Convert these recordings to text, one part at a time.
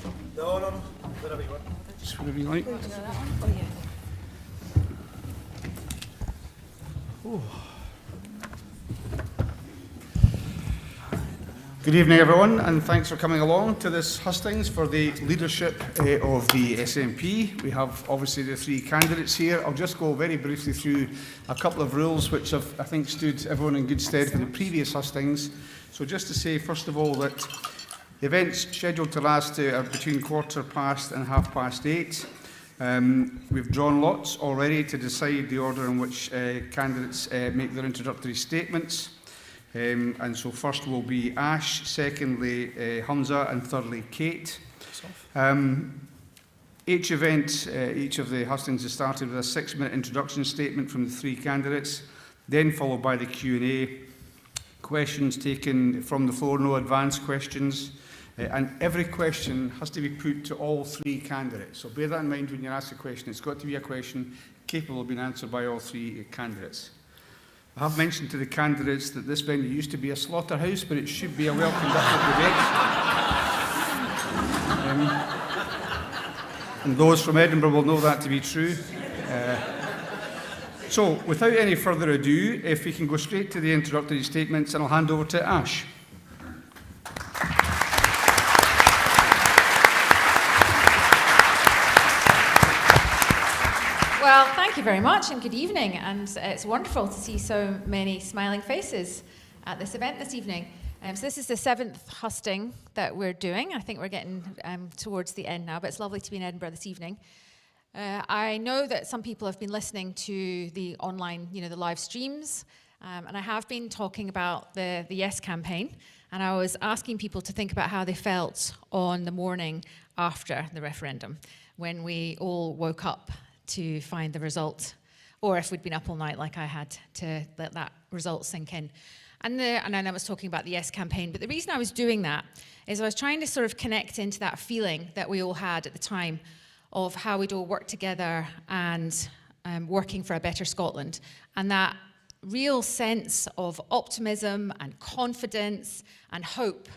No. Whatever you want. Just whatever you like. Oh, yeah. Oh. Good evening, everyone, and thanks for coming along to this hustings for the leadership of the SNP. We have obviously the three candidates here. I'll just go very briefly through a couple of rules which have, I think, stood everyone in good stead for the previous hustings. So just to say, first of all, that the events scheduled to last are between 8:15 and 8:30. We've drawn lots already to decide the order in which candidates make their introductory statements. And so first will be Ash, secondly Hamza, and thirdly Kate. Each event, each of the hustings has started with a 6-minute introduction statement from the three candidates, then followed by the Q&A. Questions taken from the floor, no advanced questions. And every question has to be put to all three candidates. So bear that in mind when you ask a question. It's got to be a question capable of being answered by all three candidates. I have mentioned to the candidates that this venue used to be a slaughterhouse, but it should be a well-conducted debate. And those from Edinburgh will know that to be true. So, without any further ado, if we can go straight to the introductory statements, and I'll hand over to Ash. Well, thank you very much and good evening, and it's wonderful to see so many smiling faces at this event this evening. So this is the 7th husting that we're doing. I think we're getting towards the end now, but it's lovely to be in Edinburgh this evening. I know that some people have been listening to the online, the live streams, and I have been talking about the Yes campaign, and I was asking people to think about how they felt on the morning after the referendum, when we all woke up to find the result, or if we'd been up all night like I had to let that result sink in. And then I was talking about the Yes campaign, but the reason I was doing that is I was trying to sort of connect into that feeling that we all had at the time of how we'd all work together and working for a better Scotland, and that real sense of optimism and confidence and hope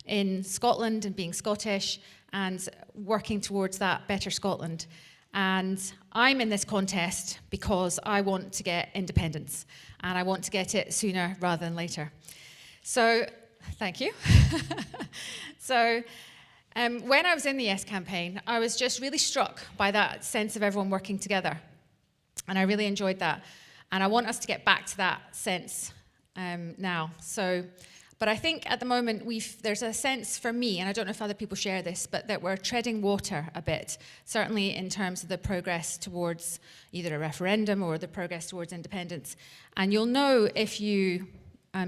in Scotland and being Scottish and working towards that better Scotland. And I'm in this contest because I want to get independence, and I want to get it sooner rather than later. So, thank you. When I was in the Yes campaign, I was just really struck by that sense of everyone working together, and I really enjoyed that. And I want us to get back to that sense now. But I think at the moment there's a sense for me, and I don't know if other people share this, but that we're treading water a bit, certainly in terms of the progress towards either a referendum or the progress towards independence. And you'll know if you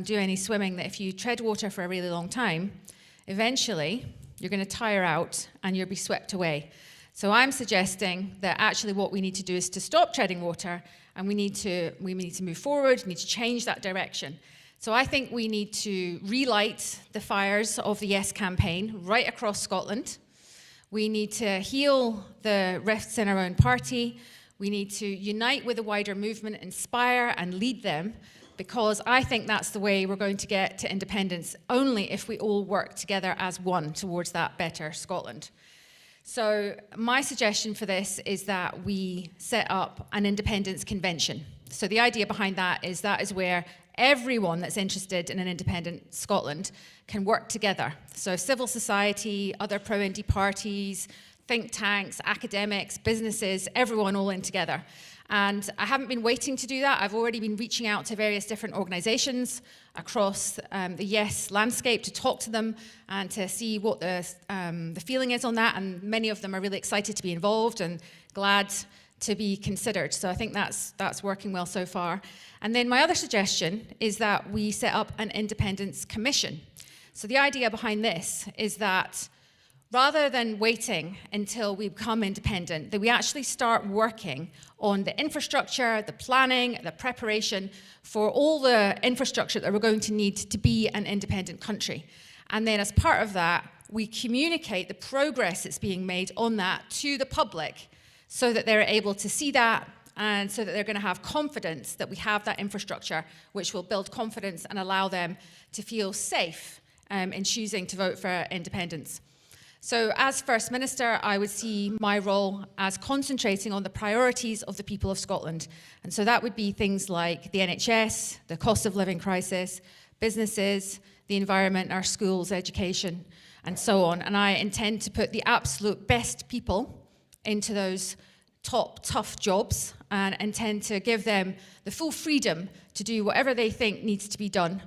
do any swimming that if you tread water for a really long time, eventually you're going to tire out and you'll be swept away. So I'm suggesting that actually what we need to do is to stop treading water, and we need to move forward, we need to change that direction. So I think we need to relight the fires of the Yes campaign right across Scotland. We need to heal the rifts in our own party. We need to unite with the wider movement, inspire and lead them, because I think that's the way we're going to get to independence, only if we all work together as one towards that better Scotland. So my suggestion for this is that we set up an independence convention. So the idea behind that is where everyone that's interested in an independent Scotland can work together. So civil society, other pro-indie parties, think tanks, academics, businesses, everyone all in together. And I haven't been waiting to do that. I've already been reaching out to various different organisations across the Yes landscape to talk to them and to see what the feeling is on that. And many of them are really excited to be involved and glad to be considered. So I think that's working well so far. And then my other suggestion is that we set up an independence commission. So the idea behind this is that rather than waiting until we become independent, that we actually start working on the infrastructure, the planning, the preparation for all the infrastructure that we're going to need to be an independent country. And then as part of that, we communicate the progress that's being made on that to the public so that they're able to see that, and so that they're going to have confidence that we have that infrastructure, which will build confidence and allow them to feel safe in choosing to vote for independence. So as First Minister, I would see my role as concentrating on the priorities of the people of Scotland. And so that would be things like the NHS, the cost of living crisis, businesses, the environment, our schools, education, and so on. And I intend to put the absolute best people into those top, tough jobs and intend to give them the full freedom to do whatever they think needs to be done.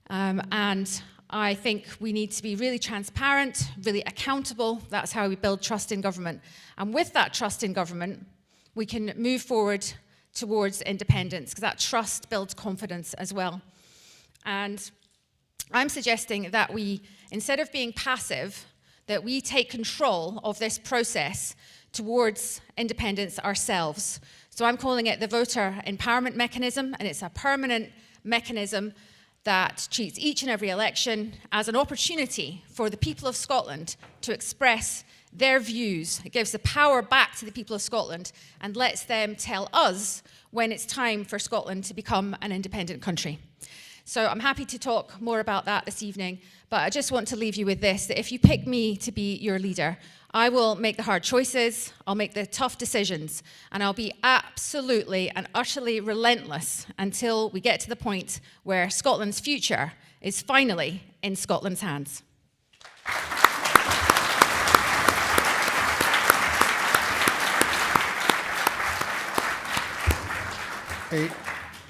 And I think we need to be really transparent, really accountable. That's how we build trust in government. And with that trust in government, we can move forward towards independence, because that trust builds confidence as well. And I'm suggesting that we, instead of being passive, that we take control of this process towards independence ourselves. So I'm calling it the voter empowerment mechanism, and it's a permanent mechanism that treats each and every election as an opportunity for the people of Scotland to express their views. It gives the power back to the people of Scotland and lets them tell us when it's time for Scotland to become an independent country. So I'm happy to talk more about that this evening, but I just want to leave you with this, that if you pick me to be your leader, I will make the hard choices, I'll make the tough decisions, and I'll be absolutely and utterly relentless until we get to the point where Scotland's future is finally in Scotland's hands. Hey,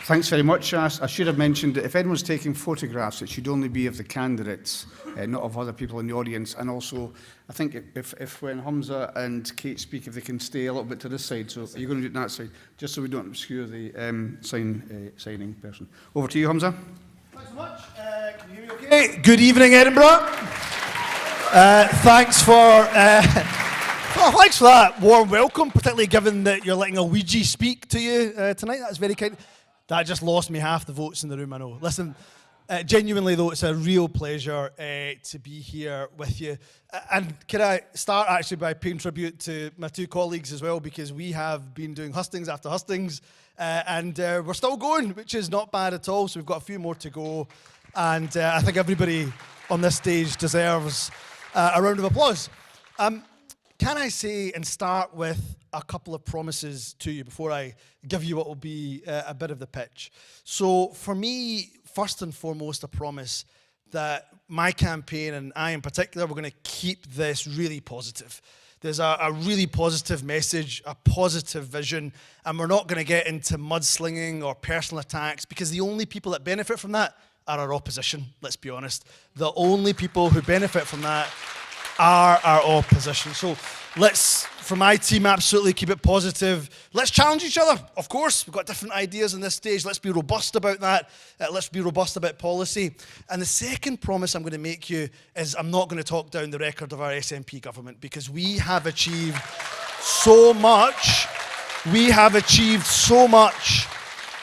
thanks very much. I should have mentioned that if anyone's taking photographs, it should only be of the candidates, not of other people in the audience. And also, I think if when Humza and Kate speak, if they can stay a little bit to this side. So are you going to do it on that side, just so we don't obscure the signing person? Over to you, Humza. Thanks so much. Can you hear me okay? Good evening, Edinburgh. Thanks for that warm welcome, particularly given that you're letting a Ouija speak to you tonight. That's very kind. That just lost me half the votes in the room, I know. Listen, genuinely though, it's a real pleasure to be here with you. And can I start actually by paying tribute to my two colleagues as well, because we have been doing Hustings after Hustings, and we're still going, which is not bad at all. So we've got a few more to go. And I think everybody on this stage deserves a round of applause. Can I say and start with a couple of promises to you before I give you what will be a bit of the pitch. So for me, first and foremost, a promise that my campaign, and I in particular, we're going to keep this really positive. There's a really positive message, a positive vision, and we're not going to get into mudslinging or personal attacks, because the only people that benefit from that are our opposition, let's be honest. The only people who benefit from that are our opposition. So let's, for my team, absolutely keep it positive. Let's challenge each other, of course. We've got different ideas on this stage. Let's be robust about that. Let's be robust about policy. And the second promise I'm going to make you is I'm not going to talk down the record of our SNP government, because we have achieved so much. We have achieved so much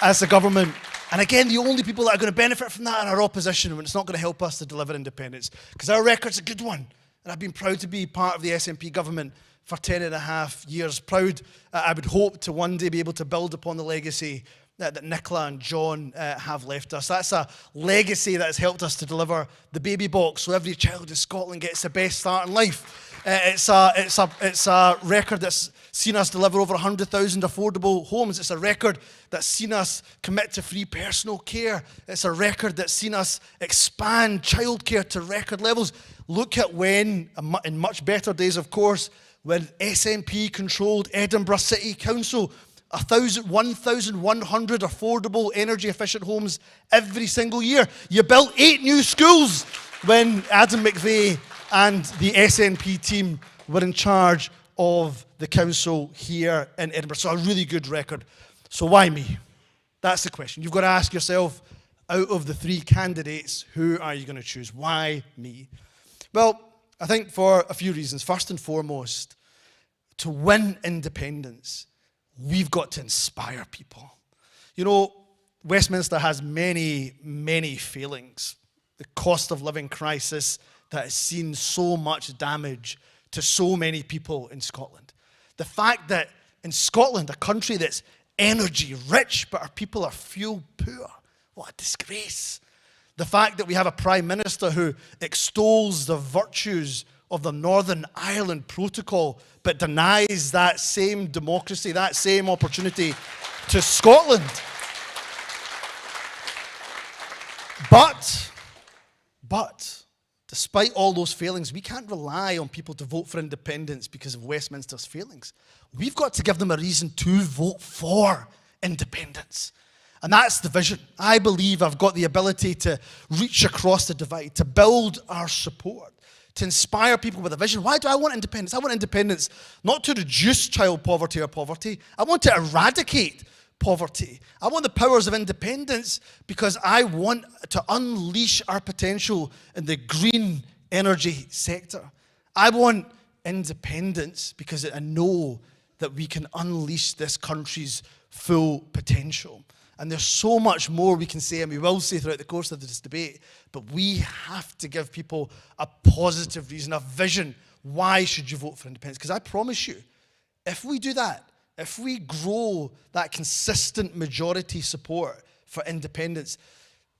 as a government. And again, the only people that are going to benefit from that are our opposition, when it's not going to help us to deliver independence, because our record's a good one. And I've been proud to be part of the SNP government for 10 and a half years. Proud, I would hope, to one day be able to build upon the legacy that Nicola and John have left us. That's a legacy that has helped us to deliver the baby box, so every child in Scotland gets the best start in life. It's a record that's seen us deliver over 100,000 affordable homes. It's a record that's seen us commit to free personal care. It's a record that's seen us expand childcare to record levels. Look at when, in much better days, of course, when SNP controlled Edinburgh City Council, 1,100 affordable, energy-efficient homes every single year. You built 8 new schools when Adam McVeigh and the SNP team were in charge of the council here in Edinburgh. So a really good record. So why me? That's the question. You've got to ask yourself, out of the 3 candidates, who are you going to choose? Why me? Well, I think for a few reasons. First and foremost, to win independence, we've got to inspire people. You know, Westminster has many, many failings. The cost of living crisis that has seen so much damage to so many people in Scotland. The fact that in Scotland, a country that's energy rich, but our people are fuel poor. What a disgrace. The fact that we have a Prime Minister who extols the virtues of the Northern Ireland Protocol, but denies that same democracy, that same opportunity to Scotland. But, despite all those failings, we can't rely on people to vote for independence because of Westminster's failings. We've got to give them a reason to vote for independence. And that's the vision. I believe I've got the ability to reach across the divide, to build our support, to inspire people with a vision. Why do I want independence? I want independence not to reduce child poverty or poverty. I want to eradicate poverty. I want the powers of independence because I want to unleash our potential in the green energy sector. I want independence because I know that we can unleash this country's full potential. And there's so much more we can say, and we will say throughout the course of this debate, but we have to give people a positive reason, a vision. Why should you vote for independence? Because I promise you, if we do that, if we grow that consistent majority support for independence,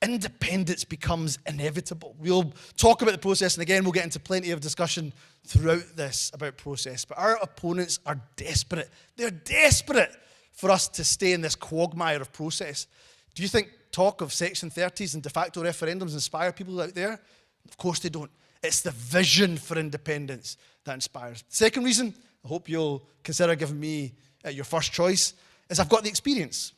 independence becomes inevitable. We'll talk about the process, and again, we'll get into plenty of discussion throughout this about process, but our opponents are desperate. They're desperate for us to stay in this quagmire of process. Do you think talk of Section 30s and de facto referendums inspire people out there? Of course they don't. It's the vision for independence that inspires. Second reason, I hope you'll consider giving me your first choice, is I've got the experience.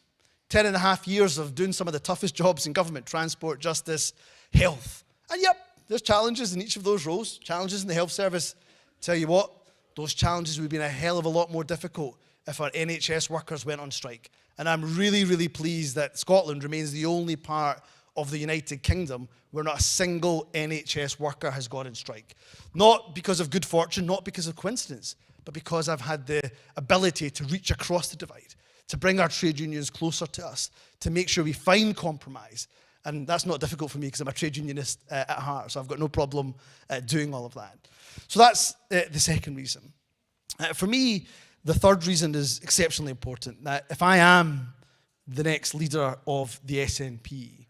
10 and a half years of doing some of the toughest jobs in government, transport, justice, health. And yep, there's challenges in each of those roles. Challenges in the health service. Tell you what, those challenges would have been a hell of a lot more difficult if our NHS workers went on strike. And I'm really, really pleased that Scotland remains the only part of the United Kingdom where not a single NHS worker has gone on strike. Not because of good fortune, not because of coincidence, but because I've had the ability to reach across the divide, to bring our trade unions closer to us, to make sure we find compromise. And that's not difficult for me because I'm a trade unionist at heart, so I've got no problem doing all of that. So that's the second reason. For me, the third reason is exceptionally important, that if I am the next leader of the SNP,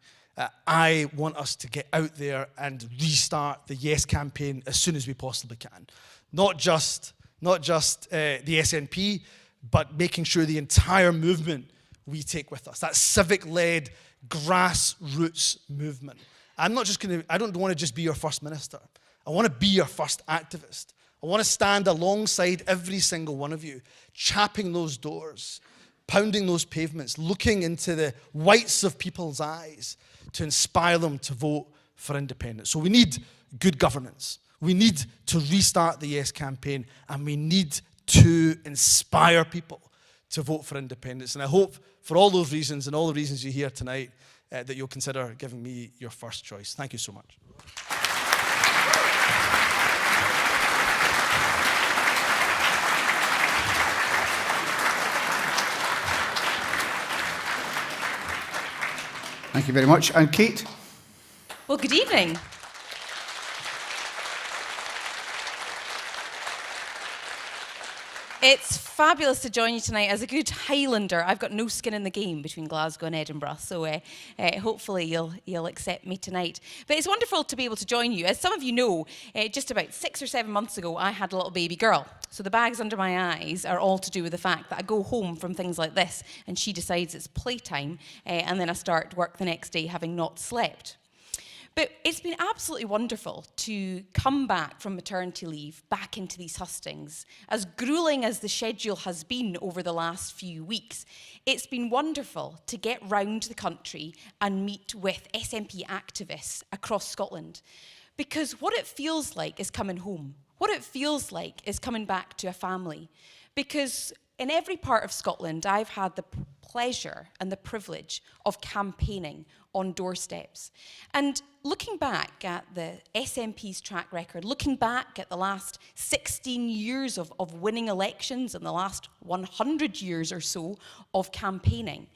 I want us to get out there and restart the Yes campaign as soon as we possibly can. Not just the SNP, but making sure the entire movement we take with us. That civic-led, grassroots movement. I don't want to just be your first minister. I want to be your first activist. I want to stand alongside every single one of you, chapping those doors, pounding those pavements, looking into the whites of people's eyes to inspire them to vote for independence. So we need good governance. We need to restart the Yes campaign, and we need to inspire people to vote for independence. And I hope for all those reasons and all the reasons you hear tonight that you'll consider giving me your first choice. Thank you so much. Thank you very much. And Kate? Well, good evening. It's fabulous to join you tonight. As a good Highlander, I've got no skin in the game between Glasgow and Edinburgh, so hopefully you'll accept me tonight. But it's wonderful to be able to join you. As some of you know, just about 6 or 7 months ago, I had a little baby girl. So the bags under my eyes are all to do with the fact that I go home from things like this, and she decides it's playtime, and then I start work the next day having not slept. But it's been absolutely wonderful to come back from maternity leave back into these hustings. As grueling as the schedule has been over the last few weeks, it's been wonderful to get round the country and meet with SNP activists across Scotland. Because what it feels like is coming home. What it feels like is coming back to a family. Because in every part of Scotland, I've had the pleasure and the privilege of campaigning on doorsteps. And looking back at the SNP's track record, looking back at the last 16 years of winning elections and the last 100 years or so of campaigning,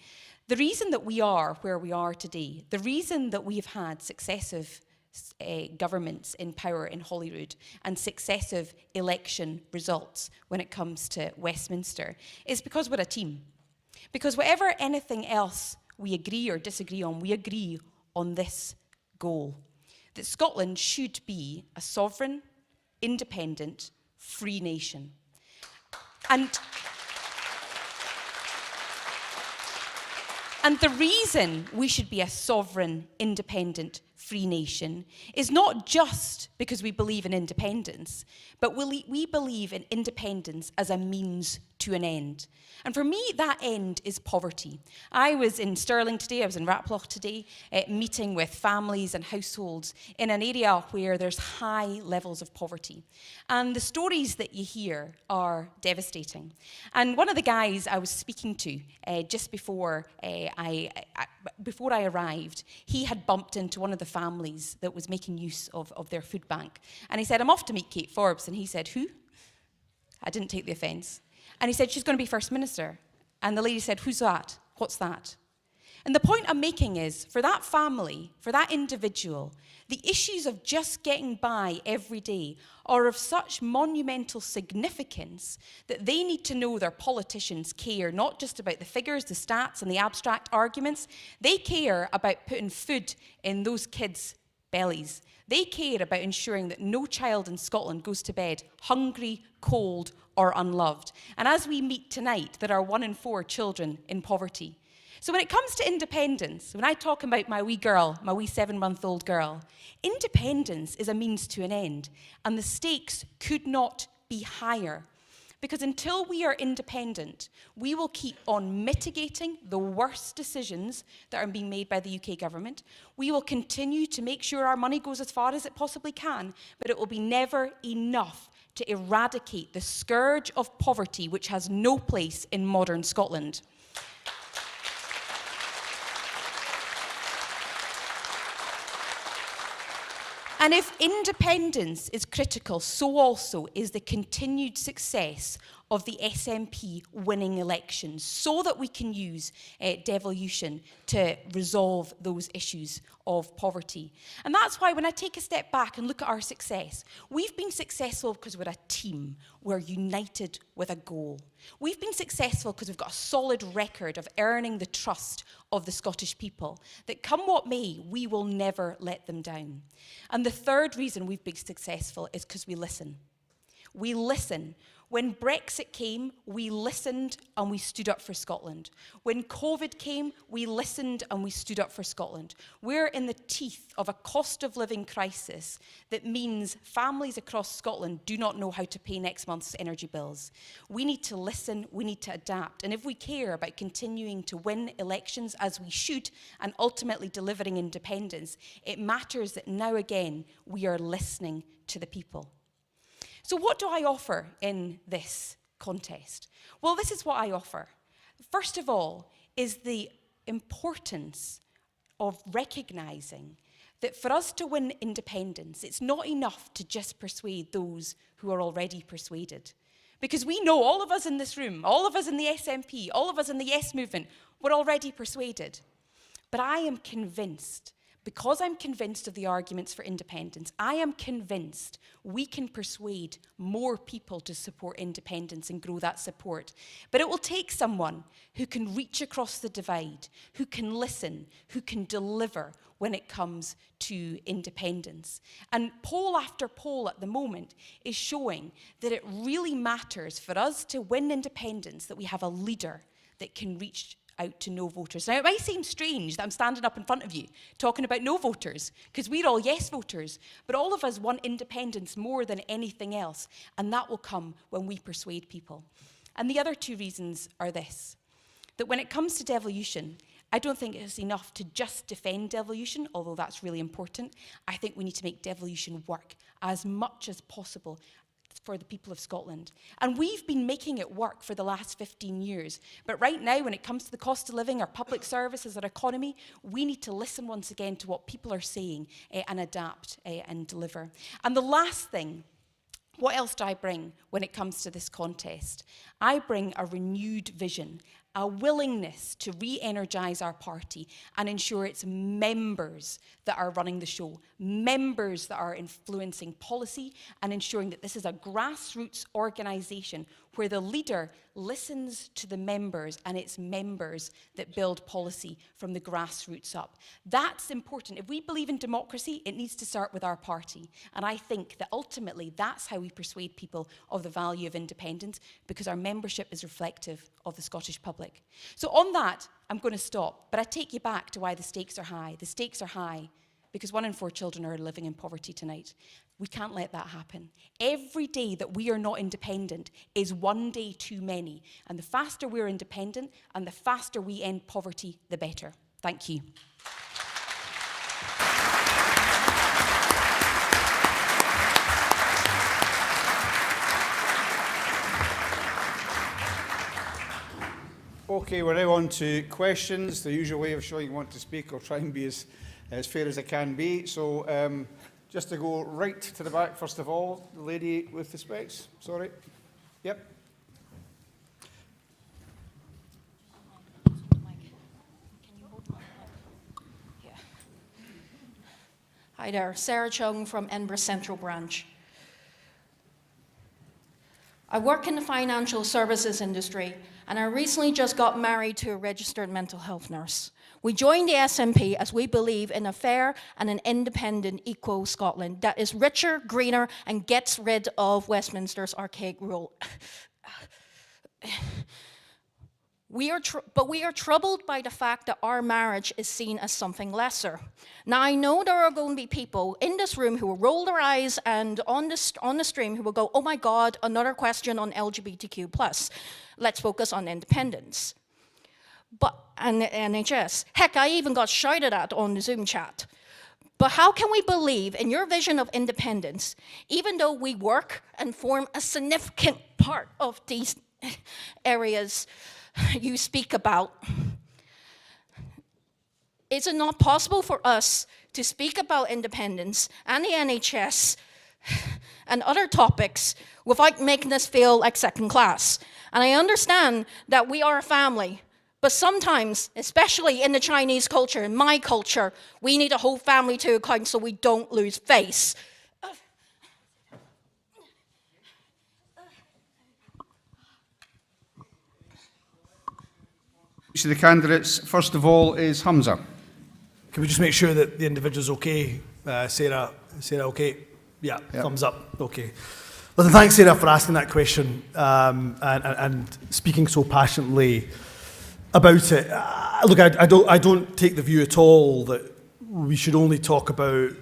the reason that we are where we are today, the reason that we've had successive governments in power in Holyrood and successive election results when it comes to Westminster is because we're a team. Because whatever anything else we agree or disagree on, we agree on this goal. That Scotland should be a sovereign, independent, free nation. And the reason we should be a sovereign, independent, free nation is not just because we believe in independence, but we believe in independence as a means to an end. And for me, that end is poverty. I was in Stirling today, I was in Raploch today, meeting with families and households in an area where there's high levels of poverty. And the stories that you hear are devastating. And one of the guys I was speaking to just before I arrived, he had bumped into one of the families that was making use of their food bank. And he said, I'm off to meet Kate Forbes. And he said, who? I didn't take the offence. And he said, she's going to be First Minister. And the lady said, who's that? What's that? And the point I'm making is, for that family, for that individual, the issues of just getting by every day are of such monumental significance that they need to know their politicians care not just about the figures, the stats, and the abstract arguments. They care about putting food in those kids' bellies. They care about ensuring that no child in Scotland goes to bed hungry, cold, or unloved. And as we meet tonight, there are 1 in 4 children in poverty. So when it comes to independence, when I talk about my wee girl, my wee 7-month-old girl, independence is a means to an end. And the stakes could not be higher. Because until we are independent, we will keep on mitigating the worst decisions that are being made by the UK government. We will continue to make sure our money goes as far as it possibly can, but it will be never enough to eradicate the scourge of poverty, which has no place in modern Scotland. And if independence is critical, so also is the continued success of the SNP winning elections, so that we can use devolution to resolve those issues of poverty. And that's why when I take a step back and look at our success, we've been successful because we're a team. We're united with a goal. We've been successful because we've got a solid record of earning the trust of the Scottish people, that come what may, we will never let them down. And the third reason we've been successful is because we listen. We listen. When Brexit came, we listened and we stood up for Scotland. When COVID came, we listened and we stood up for Scotland. We're in the teeth of a cost of living crisis that means families across Scotland do not know how to pay next month's energy bills. We need to listen, we need to adapt. And if we care about continuing to win elections as we should and ultimately delivering independence, it matters that now again we are listening to the people. So what do I offer in this contest? Well, this is what I offer. First of all is the importance of recognising that for us to win independence, it's not enough to just persuade those who are already persuaded. Because we know, all of us in this room, all of us in the SNP, all of us in the Yes movement, we're already persuaded. But I am convinced, because I'm convinced of the arguments for independence, I am convinced we can persuade more people to support independence and grow that support. But it will take someone who can reach across the divide, who can listen, who can deliver when it comes to independence. And poll after poll at the moment is showing that it really matters for us to win independence that we have a leader that can reach out to no voters. Now, it might seem strange that I'm standing up in front of you talking about no voters, because we're all yes voters, but all of us want independence more than anything else, and that will come when we persuade people. And the other 2 reasons are this, that when it comes to devolution, I don't think it's enough to just defend devolution, although that's really important. I think we need to make devolution work as much as possible for the people of Scotland. And we've been making it work for the last 15 years. But right now, when it comes to the cost of living, our public services, our economy, we need to listen once again to what people are saying and adapt and deliver. And the last thing, what else do I bring when it comes to this contest? I bring a renewed vision a willingness to re-energise our party and ensure it's members that are running the show, members that are influencing policy and ensuring that this is a grassroots organisation where the leader listens to the members and it's members that build policy from the grassroots up. That's important. If we believe in democracy, it needs to start with our party. And I think that ultimately that's how we persuade people of the value of independence, because our membership is reflective of the Scottish public. So on that, I'm going to stop, but I take you back to why the stakes are high. The stakes are high because 1 in 4 children are living in poverty tonight. We can't let that happen. Every day that we are not independent is one day too many. And the faster we're independent and the faster we end poverty, the better. Thank you. Okay, we're now on to questions. The usual way of showing you want to speak. I'll try and be as fair as I can be. So just to go right to the back, first of all, the lady with the specs. Sorry. Yep. Hi there, Sarah Chung from Edinburgh Central Branch. I work in the financial services industry, and I recently just got married to a registered mental health nurse. We joined the SNP as we believe in a fair and an independent, equal Scotland that is richer, greener, and gets rid of Westminster's archaic rule. But we are troubled by the fact that our marriage is seen as something lesser. Now, I know there are going to be people in this room who will roll their eyes and on the stream who will go, oh my God, another question on LGBTQ+. Let's focus on independence. And the NHS. Heck, I even got shouted at on the Zoom chat. But how can we believe in your vision of independence, even though we work and form a significant part of these areas you speak about? Is it not possible for us to speak about independence and the NHS and other topics without making us feel like second class? And I understand that we are a family, but sometimes, especially in the Chinese culture, in my culture, we need a whole family to account so we don't lose face. So the candidates, first of all, is Hamza. Can we just make sure that the individual's okay? Sarah, okay? Yeah, Yep. Thumbs up. Okay. Listen, thanks, Sarah, for asking that question and speaking so passionately about it. Look, I don't take the view at all that we should only talk about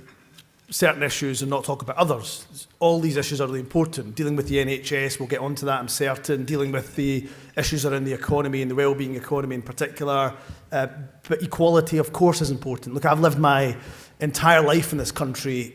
certain issues and not talk about others. All these issues are really important. Dealing with the NHS, we'll get onto that, I'm certain. Dealing with the issues around the economy and the well-being economy in particular. But equality, of course, is important. Look, I've lived my entire life in this country,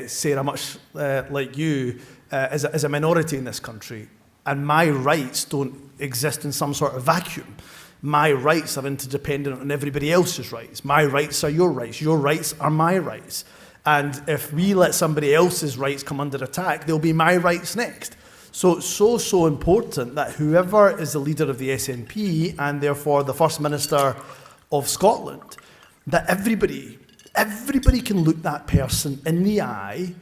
Sarah, much like you, as a minority in this country. And my rights don't exist in some sort of vacuum. My rights are interdependent on everybody else's rights. My rights are your rights. Your rights are my rights. And if we let somebody else's rights come under attack, they'll be my rights next. So it's so important that whoever is the leader of the SNP and therefore the First Minister of Scotland, that everybody can look that person in the eye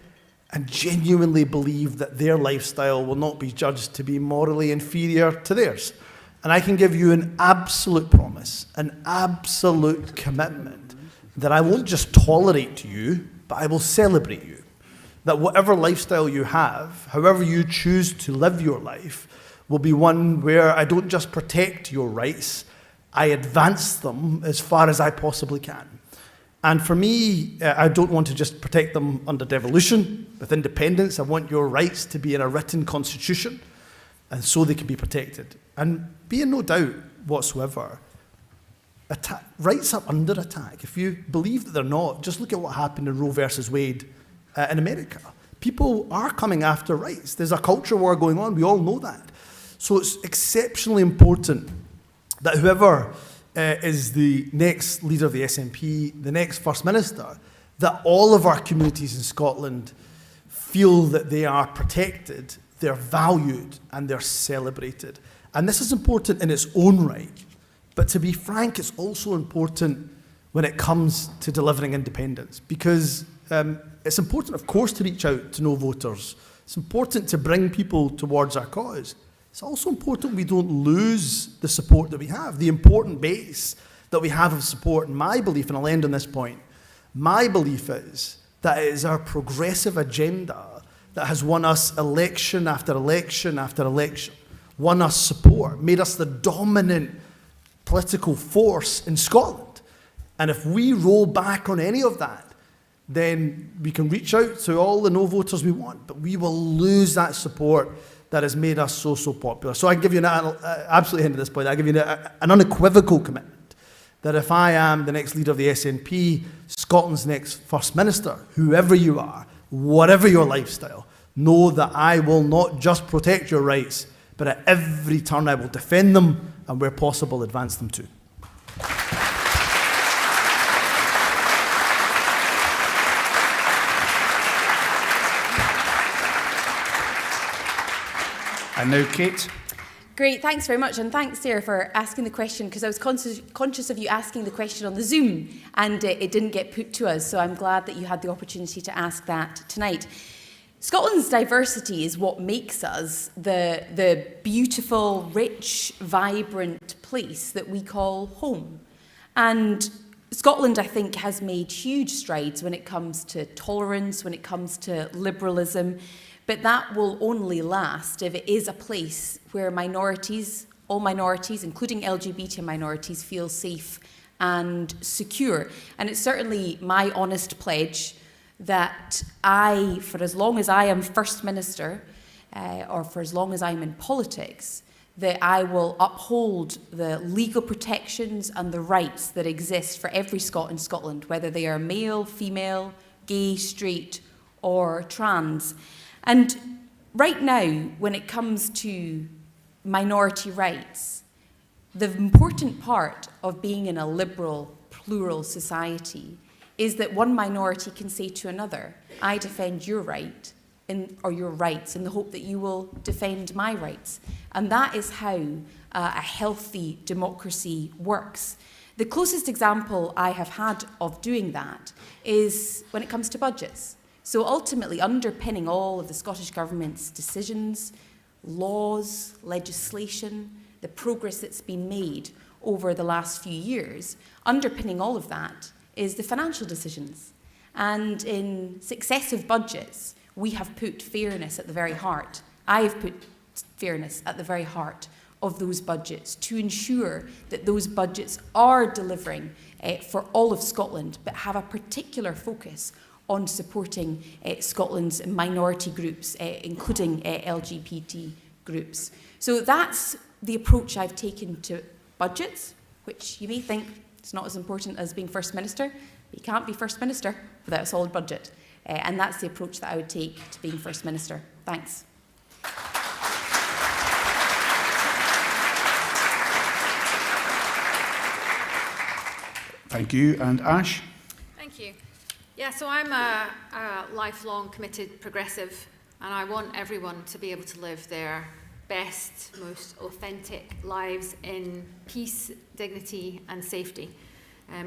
and genuinely believe that their lifestyle will not be judged to be morally inferior to theirs. And I can give you an absolute promise, an absolute commitment that I won't just tolerate you, but I will celebrate you. That whatever lifestyle you have, however you choose to live your life, will be one where I don't just protect your rights, I advance them as far as I possibly can. And for me, I don't want to just protect them under devolution. With independence, I want your rights to be in a written constitution, and so they can be protected. And be in no doubt whatsoever, rights are under attack. If you believe that they're not, just look at what happened in Roe versus Wade in America. People are coming after rights. There's a culture war going on. We all know that. So it's exceptionally important that whoever is the next leader of the SNP, the next First Minister, that all of our communities in Scotland feel that they are protected, they're valued, and they're celebrated. And this is important in its own right. But to be frank, it's also important when it comes to delivering independence, because it's important, of course, to reach out to no voters. It's important to bring people towards our cause. It's also important we don't lose the support that we have, the important base that we have of support. And my belief, and I'll end on this point, my belief is that it is our progressive agenda that has won us election after election after election, won us support, made us the dominant political force in Scotland. And if we roll back on any of that, then we can reach out to all the no voters we want, but we will lose that support that has made us so popular. So I can give you absolutely end at this point, I give you an unequivocal commitment that if I am the next leader of the SNP, Scotland's next First Minister, whoever you are, whatever your lifestyle, know that I will not just protect your rights, but at every turn I will defend them and where possible advance them too. And now, Kate. Great, thanks very much, and thanks, Sarah, for asking the question, because I was conscious of you asking the question on the Zoom, and it didn't get put to us, so I'm glad that you had the opportunity to ask that tonight. Scotland's diversity is what makes us the beautiful, rich, vibrant place that we call home. And Scotland, I think, has made huge strides when it comes to tolerance, when it comes to liberalism, but that will only last if it is a place where minorities, all minorities, including LGBT minorities, feel safe and secure. And it's certainly my honest pledge that for as long as I am First Minister, or for as long as I'm in politics, that I will uphold the legal protections and the rights that exist for every Scot in Scotland, whether they are male, female, gay, straight, or trans. And right now, when it comes to minority rights, the important part of being in a liberal, plural society is that one minority can say to another, I defend your right, or your rights, in the hope that you will defend my rights. And that is how a healthy democracy works. The closest example I have had of doing that is when it comes to budgets. So ultimately, underpinning all of the Scottish Government's decisions, laws, legislation, the progress that's been made over the last few years, underpinning all of that is the financial decisions. And in successive budgets, we have put fairness at the very heart. I have put fairness at the very heart of those budgets to ensure that those budgets are delivering for all of Scotland, but have a particular focus on supporting Scotland's minority groups, including LGBT groups. So that's the approach I've taken to budgets, which you may think it's not as important as being First Minister, but you can't be First Minister without a solid budget. And that's the approach that I would take to being First Minister. Thanks. Thank you. And Ash? Thank you. Yeah, so I'm a lifelong committed progressive, and I want everyone to be able to live their best, most authentic lives in peace, dignity and safety.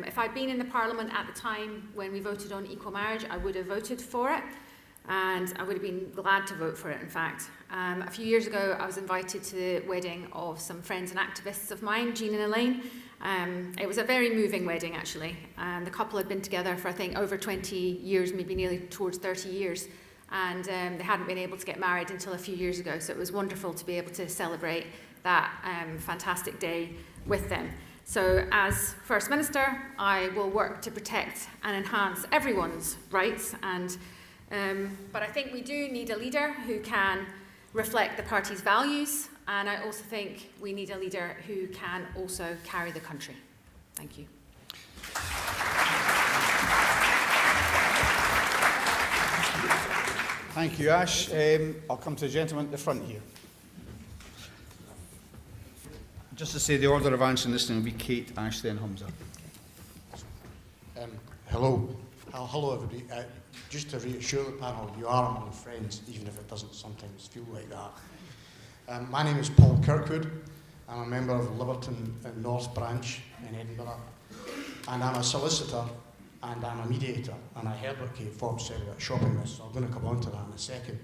If I'd been in the Parliament at the time when we voted on equal marriage, I would have voted for it, and I would have been glad to vote for it, in fact. A few years ago, I was invited to the wedding of some friends and activists of mine, Jean and Elaine. It was a very moving wedding, actually. The couple had been together for, I think, over 20 years, maybe nearly towards 30 years. And they hadn't been able to get married until a few years ago. So it was wonderful to be able to celebrate that fantastic day with them. So as First Minister, I will work to protect and enhance everyone's rights. But I think we do need a leader who can reflect the party's values. And I also think we need a leader who can also carry the country. Thank you. Thank you, Ash. I'll come to the gentleman at the front here. Just to say the order of answering this thing will be Kate, Ash, then Humza. Hello. Hello, everybody. Just to reassure the panel, you are among friends, even if it doesn't sometimes feel like that. My name is Paul Kirkwood. I'm a member of Liberton and North Branch in Edinburgh, and I'm a solicitor and I'm a mediator. And I heard what Kate Forbes said about shopping lists, so I'm going to come on to that in a second,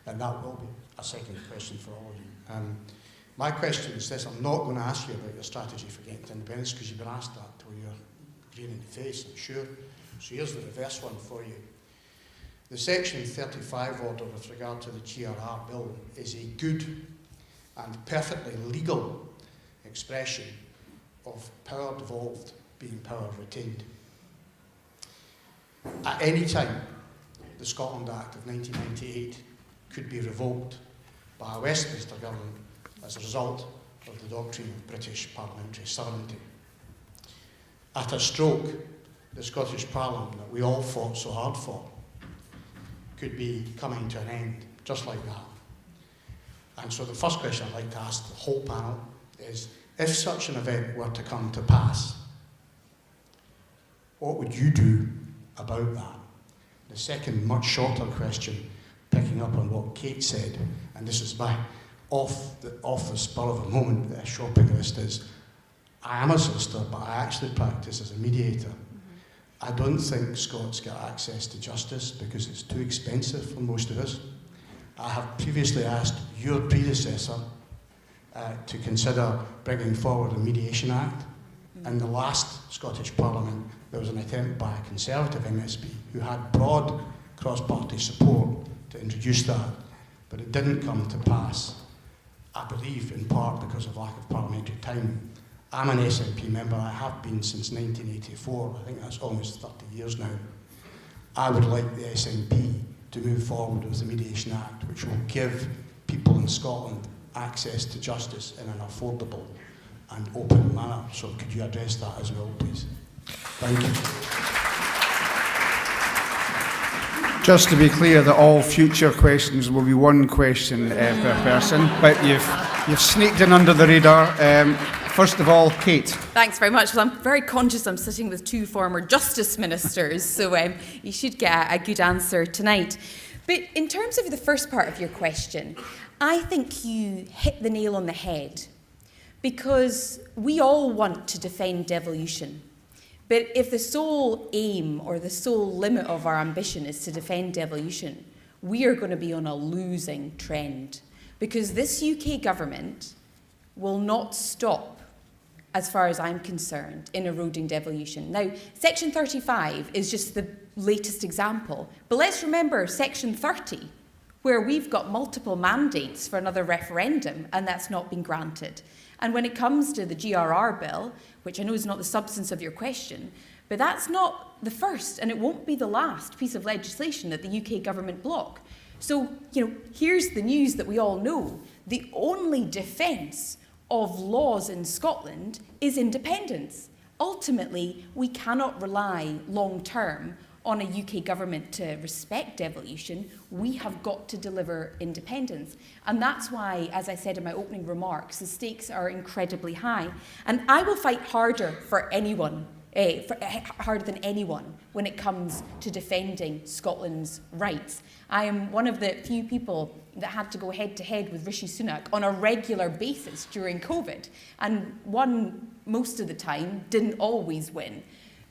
and that will be a second question for all of you. My question is this: I'm not going to ask you about your strategy for getting to independence, because you've been asked that till you're green in the face, I'm sure. So here's the reverse one for you. The Section 35 order with regard to the GRR bill is a good and perfectly legal expression of power devolved being power retained. At any time, the Scotland Act of 1998 could be revoked by a Westminster government as a result of the doctrine of British parliamentary sovereignty. At a stroke, the Scottish Parliament that we all fought so hard for could be coming to an end, just like that. And so the first question I'd like to ask the whole panel is, if such an event were to come to pass, what would you do about that? The second, much shorter question, picking up on what Kate said, and this is my off the spur of a moment shopping list, is I am a solicitor, but I actually practice as a mediator. I don't think Scots get access to justice because it's too expensive for most of us. I have previously asked your predecessor to consider bringing forward a Mediation Act. In the last Scottish Parliament, there was an attempt by a Conservative MSP who had broad cross-party support to introduce that, but it didn't come to pass, I believe in part because of lack of parliamentary time. I'm an SNP member, I have been since 1984, I think that's almost 30 years now. I would like the SNP to move forward with the Mediation Act, which will give people in Scotland access to justice in an affordable and open manner. So could you address that as well, please? Thank you. Just to be clear that all future questions will be one question per person, but you've sneaked in under the radar. First of all, Kate. Thanks very much. Well, I'm very conscious I'm sitting with two former justice ministers, so you should get a good answer tonight. But in terms of the first part of your question, I think you hit the nail on the head, because we all want to defend devolution. But if the sole aim or the sole limit of our ambition is to defend devolution, we are going to be on a losing trend, because this UK government will not stop, as far as I'm concerned, in eroding devolution. Now, Section 35 is just the latest example, but let's remember Section 30, where we've got multiple mandates for another referendum, and that's not been granted. And when it comes to the GRR bill, which I know is not the substance of your question, but that's not the first, and it won't be the last piece of legislation that the UK government block. So, here's the news that we all know. The only defence of laws in Scotland is independence. Ultimately, we cannot rely long-term on a UK government to respect devolution. We have got to deliver independence. And that's why, as I said in my opening remarks, the stakes are incredibly high. And I will fight harder for anyone, harder than anyone, when it comes to defending Scotland's rights. I am one of the few people that had to go head-to-head with Rishi Sunak on a regular basis during COVID, and won most of the time, didn't always win.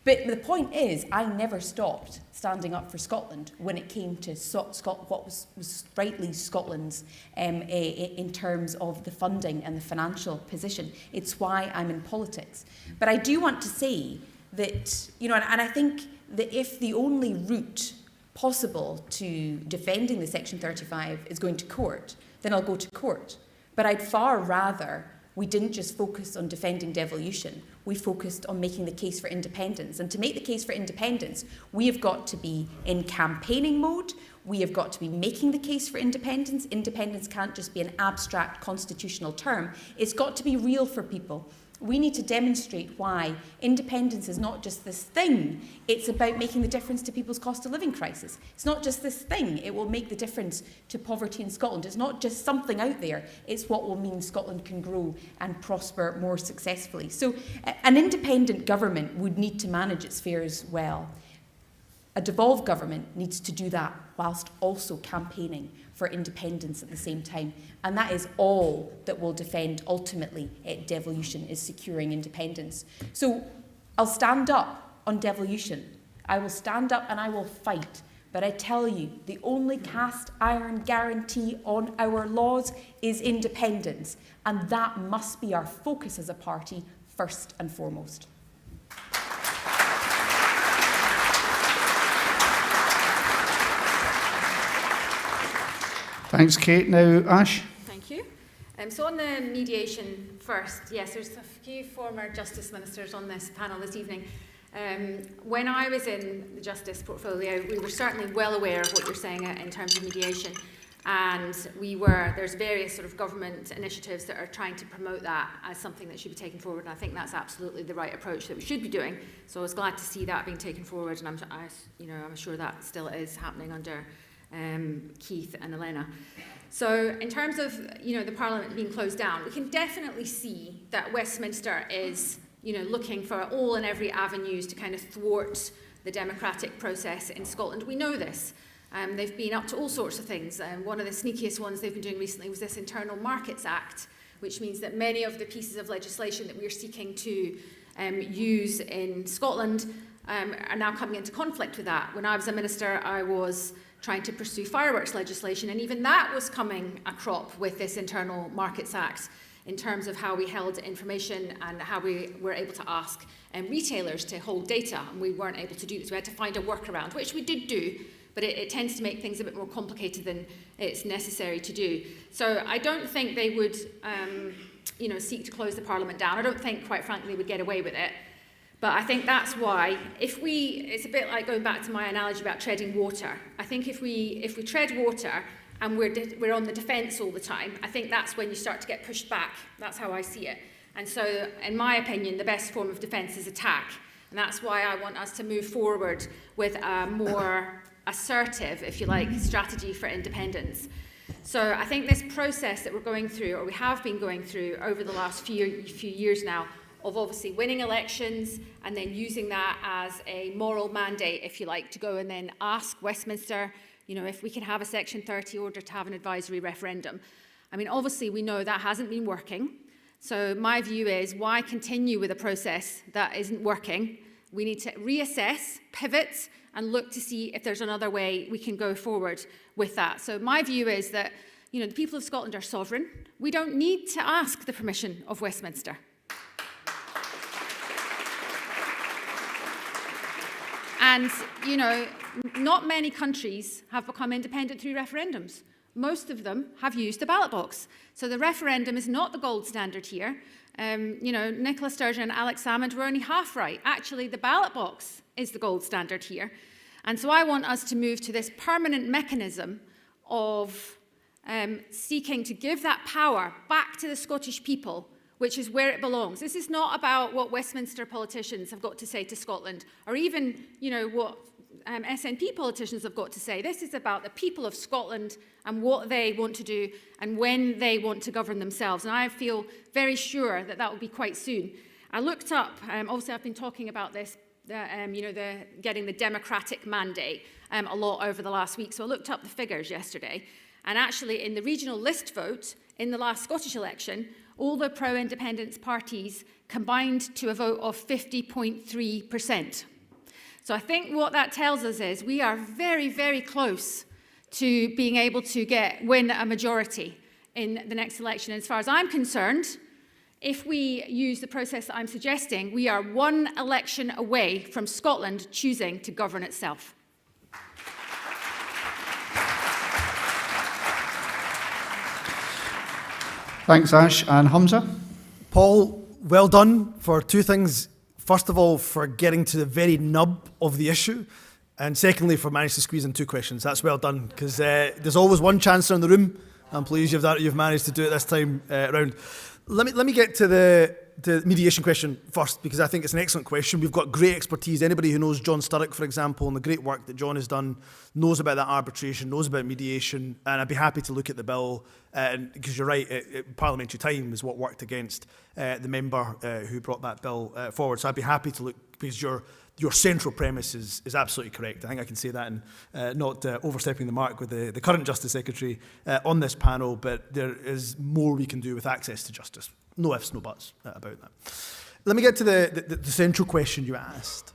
But the point is, I never stopped standing up for Scotland when it came to what was rightly Scotland's in terms of the funding and the financial position. It's why I'm in politics. But I do want to say that, and I think that if the only route possible to defending the Section 35 is going to court, then I'll go to court. But I'd far rather we didn't just focus on defending devolution, we focused on making the case for independence. And to make the case for independence, we have got to be in campaigning mode, we have got to be making the case for independence. Independence can't just be an abstract constitutional term, it's got to be real for people. We need to demonstrate why independence is not just this thing, it's about making the difference to people's cost of living crisis. It's not just this thing, it will make the difference to poverty in Scotland. It's not just something out there, it's what will mean Scotland can grow and prosper more successfully. So an independent government would need to manage its affairs well. A devolved government needs to do that whilst also campaigning for independence at the same time. And that is all that will defend, ultimately, devolution, is securing independence. So I'll stand up on devolution. I will stand up and I will fight. But I tell you, the only cast iron guarantee on our laws is independence. And that must be our focus as a party, first and foremost. Thanks, Kate. Now, Ash. Thank you. So on the mediation first, yes, there's a few former Justice Ministers on this panel this evening. When I was in the Justice portfolio, we were certainly well aware of what you're saying in terms of mediation. And there's various sort of government initiatives that are trying to promote that as something that should be taken forward. And I think that's absolutely the right approach that we should be doing. So I was glad to see that being taken forward. And I'm sure that still is happening under Keith and Elena. So in terms of, the Parliament being closed down, we can definitely see that Westminster is, looking for all and every avenues to kind of thwart the democratic process in Scotland. We know this. They've been up to all sorts of things. One of the sneakiest ones they've been doing recently was this Internal Markets Act, which means that many of the pieces of legislation that we're seeking to use in Scotland are now coming into conflict with that. When I was a minister, I was trying to pursue fireworks legislation, and even that was coming a crop with this Internal Markets Act in terms of how we held information and how we were able to ask retailers to hold data, and we weren't able to do this. We had to find a workaround, which we did do, but it tends to make things a bit more complicated than it's necessary to do. So I don't think they would seek to close the Parliament down. I don't think, quite frankly, they would get away with it. But I think that's why, it's a bit like going back to my analogy about treading water. I think if we tread water and we're on the defence all the time, I think that's when you start to get pushed back. That's how I see it. And so, in my opinion, the best form of defence is attack. And that's why I want us to move forward with a more assertive, if you like, strategy for independence. So I think this process that we're going through, or we have been going through over the last few years now, of obviously winning elections and then using that as a moral mandate, if you like, to go and then ask Westminster, if we can have a Section 30 order to have an advisory referendum. I mean, obviously, we know that hasn't been working. So my view is, why continue with a process that isn't working? We need to reassess, pivot, and look to see if there's another way we can go forward with that. So my view is that, the people of Scotland are sovereign. We don't need to ask the permission of Westminster. And, not many countries have become independent through referendums. Most of them have used the ballot box. So the referendum is not the gold standard here. Nicola Sturgeon and Alex Salmond were only half right. Actually, the ballot box is the gold standard here. And so I want us to move to this permanent mechanism of seeking to give that power back to the Scottish people, which is where it belongs. This is not about what Westminster politicians have got to say to Scotland, or even, what SNP politicians have got to say. This is about the people of Scotland and what they want to do and when they want to govern themselves. And I feel very sure that that will be quite soon. I looked up, obviously I've been talking about this, getting the democratic mandate a lot over the last week. So I looked up the figures yesterday. And actually in the regional list vote in the last Scottish election, all the pro-independence parties combined to a vote of 50.3%. So I think what that tells us is we are very, very close to being able to win a majority in the next election. And as far as I'm concerned, if we use the process that I'm suggesting, we are one election away from Scotland choosing to govern itself. Thanks, Ash. And Hamza? Paul, well done for two things. First of all, for getting to the very nub of the issue. And secondly, for managing to squeeze in two questions. That's well done, because there's always one chancellor in the room. I'm pleased you've managed to do it this time round. Let me get to the mediation question first, because I think it's an excellent question. We've got great expertise. Anybody who knows John Sturrock, for example, and the great work that John has done, knows about that arbitration, knows about mediation, and I'd be happy to look at the bill, because you're right, parliamentary time is what worked against the member who brought that bill forward. So I'd be happy to look because your central premise is absolutely correct. I think I can say that, and not overstepping the mark with the current Justice Secretary on this panel, but there is more we can do with access to justice. No ifs, no buts about that. Let me get to the central question you asked.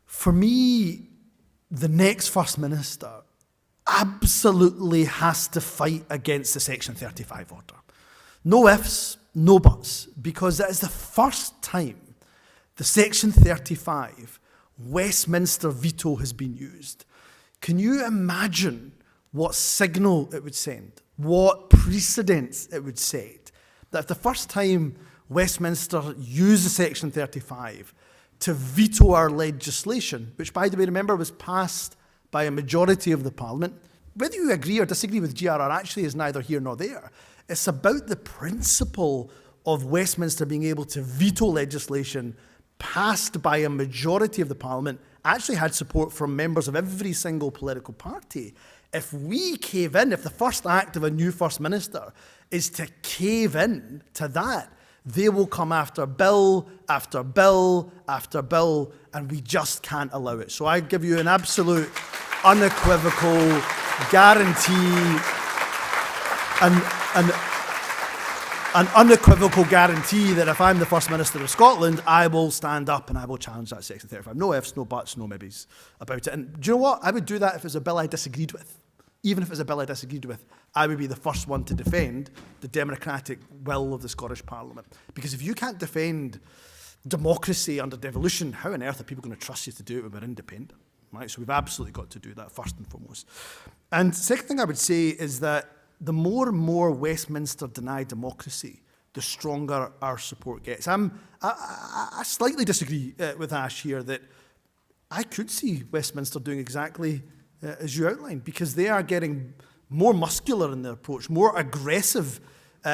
For me, the next First Minister absolutely has to fight against the Section 35 order. No ifs, no buts, because that is the first time the Section 35 Westminster veto has been used. Can you imagine what signal it would send, what precedents it would set, that if the first time Westminster used Section 35 to veto our legislation, which, by the way, remember, was passed by a majority of the Parliament, whether you agree or disagree with GRR actually is neither here nor there. It's about the principle of Westminster being able to veto legislation passed by a majority of the Parliament, actually had support from members of every single political party. If we cave in, if the first act of a new First Minister is to cave in to that, they will come after bill after bill after bill, and we just can't allow it. So I give you an absolute, unequivocal guarantee, an unequivocal guarantee that if I'm the First Minister of Scotland, I will stand up and I will challenge that Section 35. No ifs, no buts, no maybes about it. And do you know what? I would do that if it was a bill I disagreed with. Even if it was a bill I disagreed with, I would be the first one to defend the democratic will of the Scottish Parliament. Because if you can't defend democracy under devolution, how on earth are people going to trust you to do it when we're independent? Right? So we've absolutely got to do that first and foremost. And second thing I would say is that the more and more Westminster deny democracy, the stronger our support gets. I slightly disagree with Ash here that I could see Westminster doing exactly as you outlined, because they are getting more muscular in their approach, more aggressive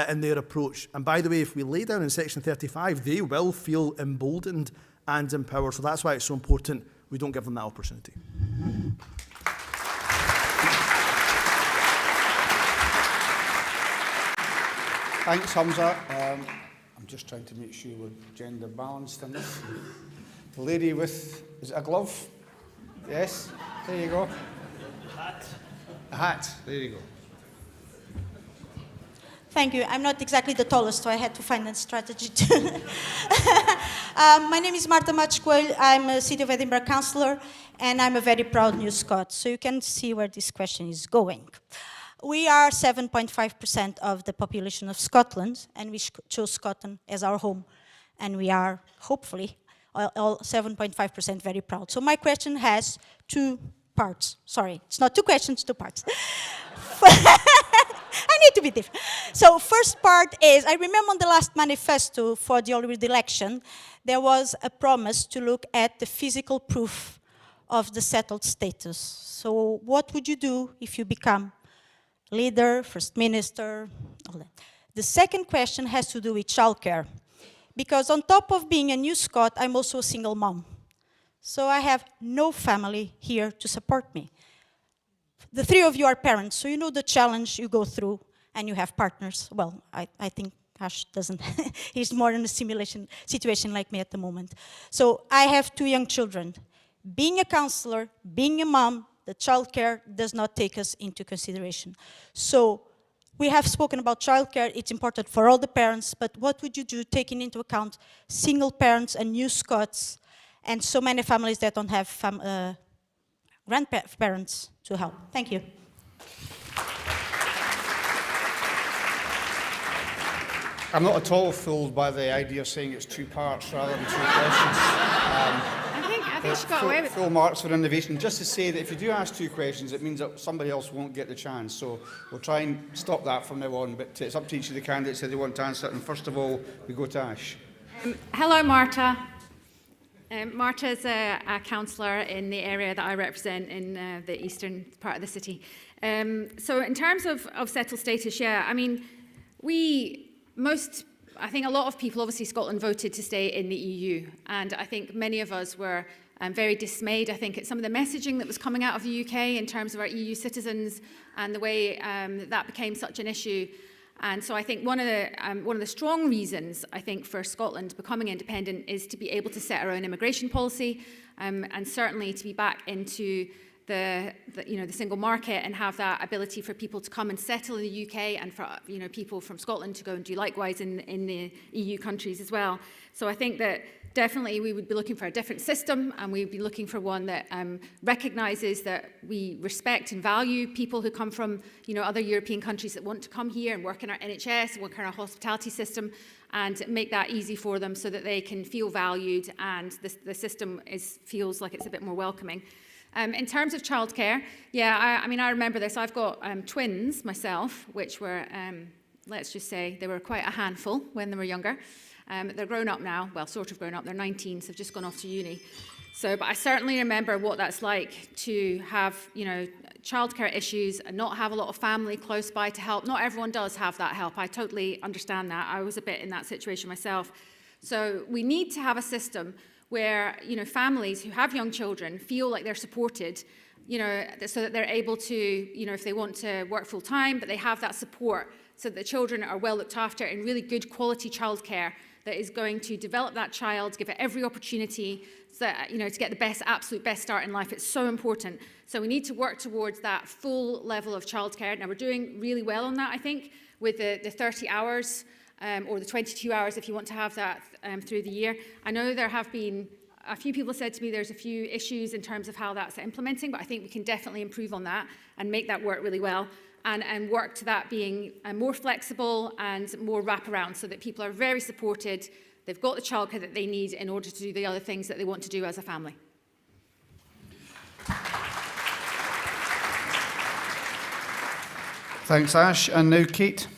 in their approach. And by the way, if we lay down in Section 35, they will feel emboldened and empowered. So that's why it's so important we don't give them that opportunity. Thanks, Hamza. I'm just trying to make sure we're gender balanced in this. The lady with, is it a glove? Yes, there you go. A hat, there you go. Thank you. I'm not exactly the tallest, so I had to find a strategy too. My name is Marta Matos Coelho. I'm a City of Edinburgh councillor, and I'm a very proud New Scot. So you can see where this question is going. We are 7.5% of the population of Scotland, and we chose Scotland as our home. And we are, hopefully, all 7.5% very proud. So my question has two parts. Sorry, it's not two questions, two parts. I need to be different. So first part is, I remember on the last manifesto for the Holyrood election, there was a promise to look at the physical proof of the settled status. So what would you do if you become leader, First Minister, all that? The second question has to do with childcare. Because on top of being a New Scot, I'm also a single mom. So I have no family here to support me. The three of you are parents, so you know the challenge you go through, and you have partners. Well, I think Ash doesn't. He's more in a situation like me at the moment. So I have two young children. Being a councillor, being a mom, the childcare does not take us into consideration. So we have spoken about childcare. It's important for all the parents, but what would you do taking into account single parents and New Scots and so many families that don't have grandparents to help? Thank you. I'm not at all fooled by the idea of saying it's two parts rather than two questions. I think she got away with it. Full marks for innovation. Just to say that if you do ask two questions, it means that somebody else won't get the chance. So we'll try and stop that from now on. But it's up to each of the candidates if they want to answer it. And first of all, we go to Ash. Hello, Marta. Marta is a councillor in the area that I represent in the eastern part of the city. So in terms of settled status, yeah, I mean, I think a lot of people, obviously Scotland voted to stay in the EU, and I think many of us were very dismayed, I think, at some of the messaging that was coming out of the UK in terms of our EU citizens and the way that became such an issue. And so I think one of the strong reasons, I think, for Scotland becoming independent is to be able to set our own immigration policy, and certainly to be back into the single market and have that ability for people to come and settle in the UK, and for people from Scotland to go and do likewise in the EU countries as well. So I think that definitely we would be looking for a different system, and we would be looking for one that recognises that we respect and value people who come from other European countries that want to come here and work in our NHS, work in our hospitality system, and make that easy for them so that they can feel valued and the system feels like it's a bit more welcoming. In terms of childcare, I remember this. I've got twins myself, which were, let's just say, they were quite a handful when they were younger. They're grown up now, well, sort of grown up. They're 19, so they've just gone off to uni. But I certainly remember what that's like to have, childcare issues and not have a lot of family close by to help. Not everyone does have that help. I totally understand that. I was a bit in that situation myself. So we need to have a system where families who have young children feel like they're supported, so that they're able to, if they want to work full time, but they have that support so that the children are well looked after in really good quality childcare that is going to develop that child, give it every opportunity, so that, to get the absolute best start in life. It's so important. So we need to work towards that full level of childcare. Now we're doing really well on that, I think, with the 30 hours. Or the 22 hours if you want to have that through the year. I know there have been a few people said to me there's a few issues in terms of how that's implementing, but I think we can definitely improve on that and make that work really well, and work to that being more flexible and more wraparound, so that people are very supported, they've got the childcare that they need in order to do the other things that they want to do as a family. Thanks, Ash. And now Kate.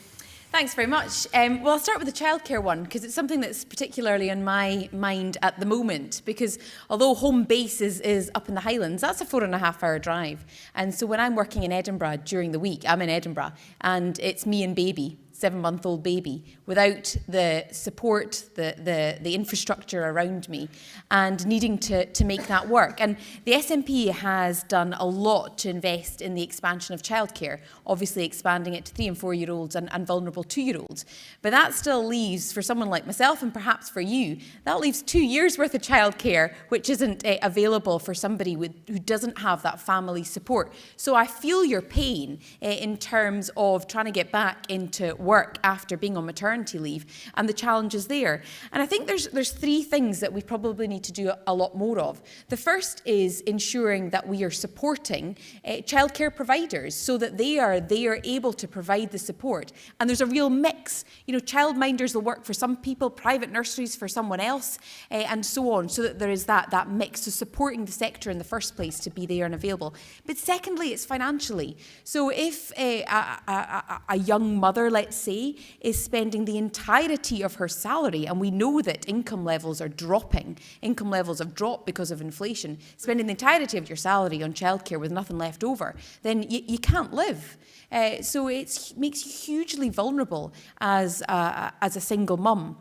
Thanks very much. Well, I'll start with the childcare one, because it's something that's particularly on my mind at the moment, because although home base is up in the Highlands, that's a 4.5-hour drive. And so when I'm working in Edinburgh during the week, I'm in Edinburgh, and it's me and baby, 7-month-old baby, without the support, the infrastructure around me, and needing to make that work. And the SNP has done a lot to invest in the expansion of childcare, obviously expanding it to 3- and 4-year-olds and vulnerable 2-year-olds. But that still leaves, for someone like myself and perhaps for you, that leaves 2 years' worth of childcare, which isn't available for somebody who doesn't have that family support. So I feel your pain in terms of trying to get back into work after being on maternity leave and the challenges there. And I think there's 3 things that we probably need to do a lot more of. The first is ensuring that we are supporting childcare providers so that they are able to provide the support. And there's a real mix. Childminders will work for some people, private nurseries for someone else, and so on, so that there is that mix of supporting the sector in the first place to be there and available. But secondly, it's financially. So if a young mother, let's say, is spending the entirety of her salary, and we know that income levels are dropping, income levels have dropped because of inflation, spending the entirety of your salary on childcare with nothing left over, then you can't live. So it makes you hugely vulnerable as a single mum.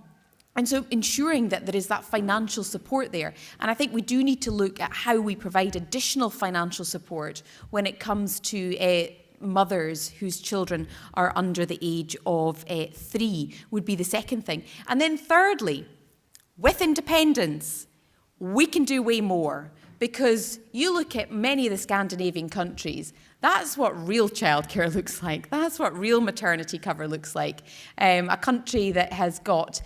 And so ensuring that there is that financial support there. And I think we do need to look at how we provide additional financial support when it comes to mothers whose children are under the age of 3 would be the second thing. And then thirdly, with independence, we can do way more, because you look at many of the Scandinavian countries, that's what real childcare looks like. That's what real maternity cover looks like. A country that has got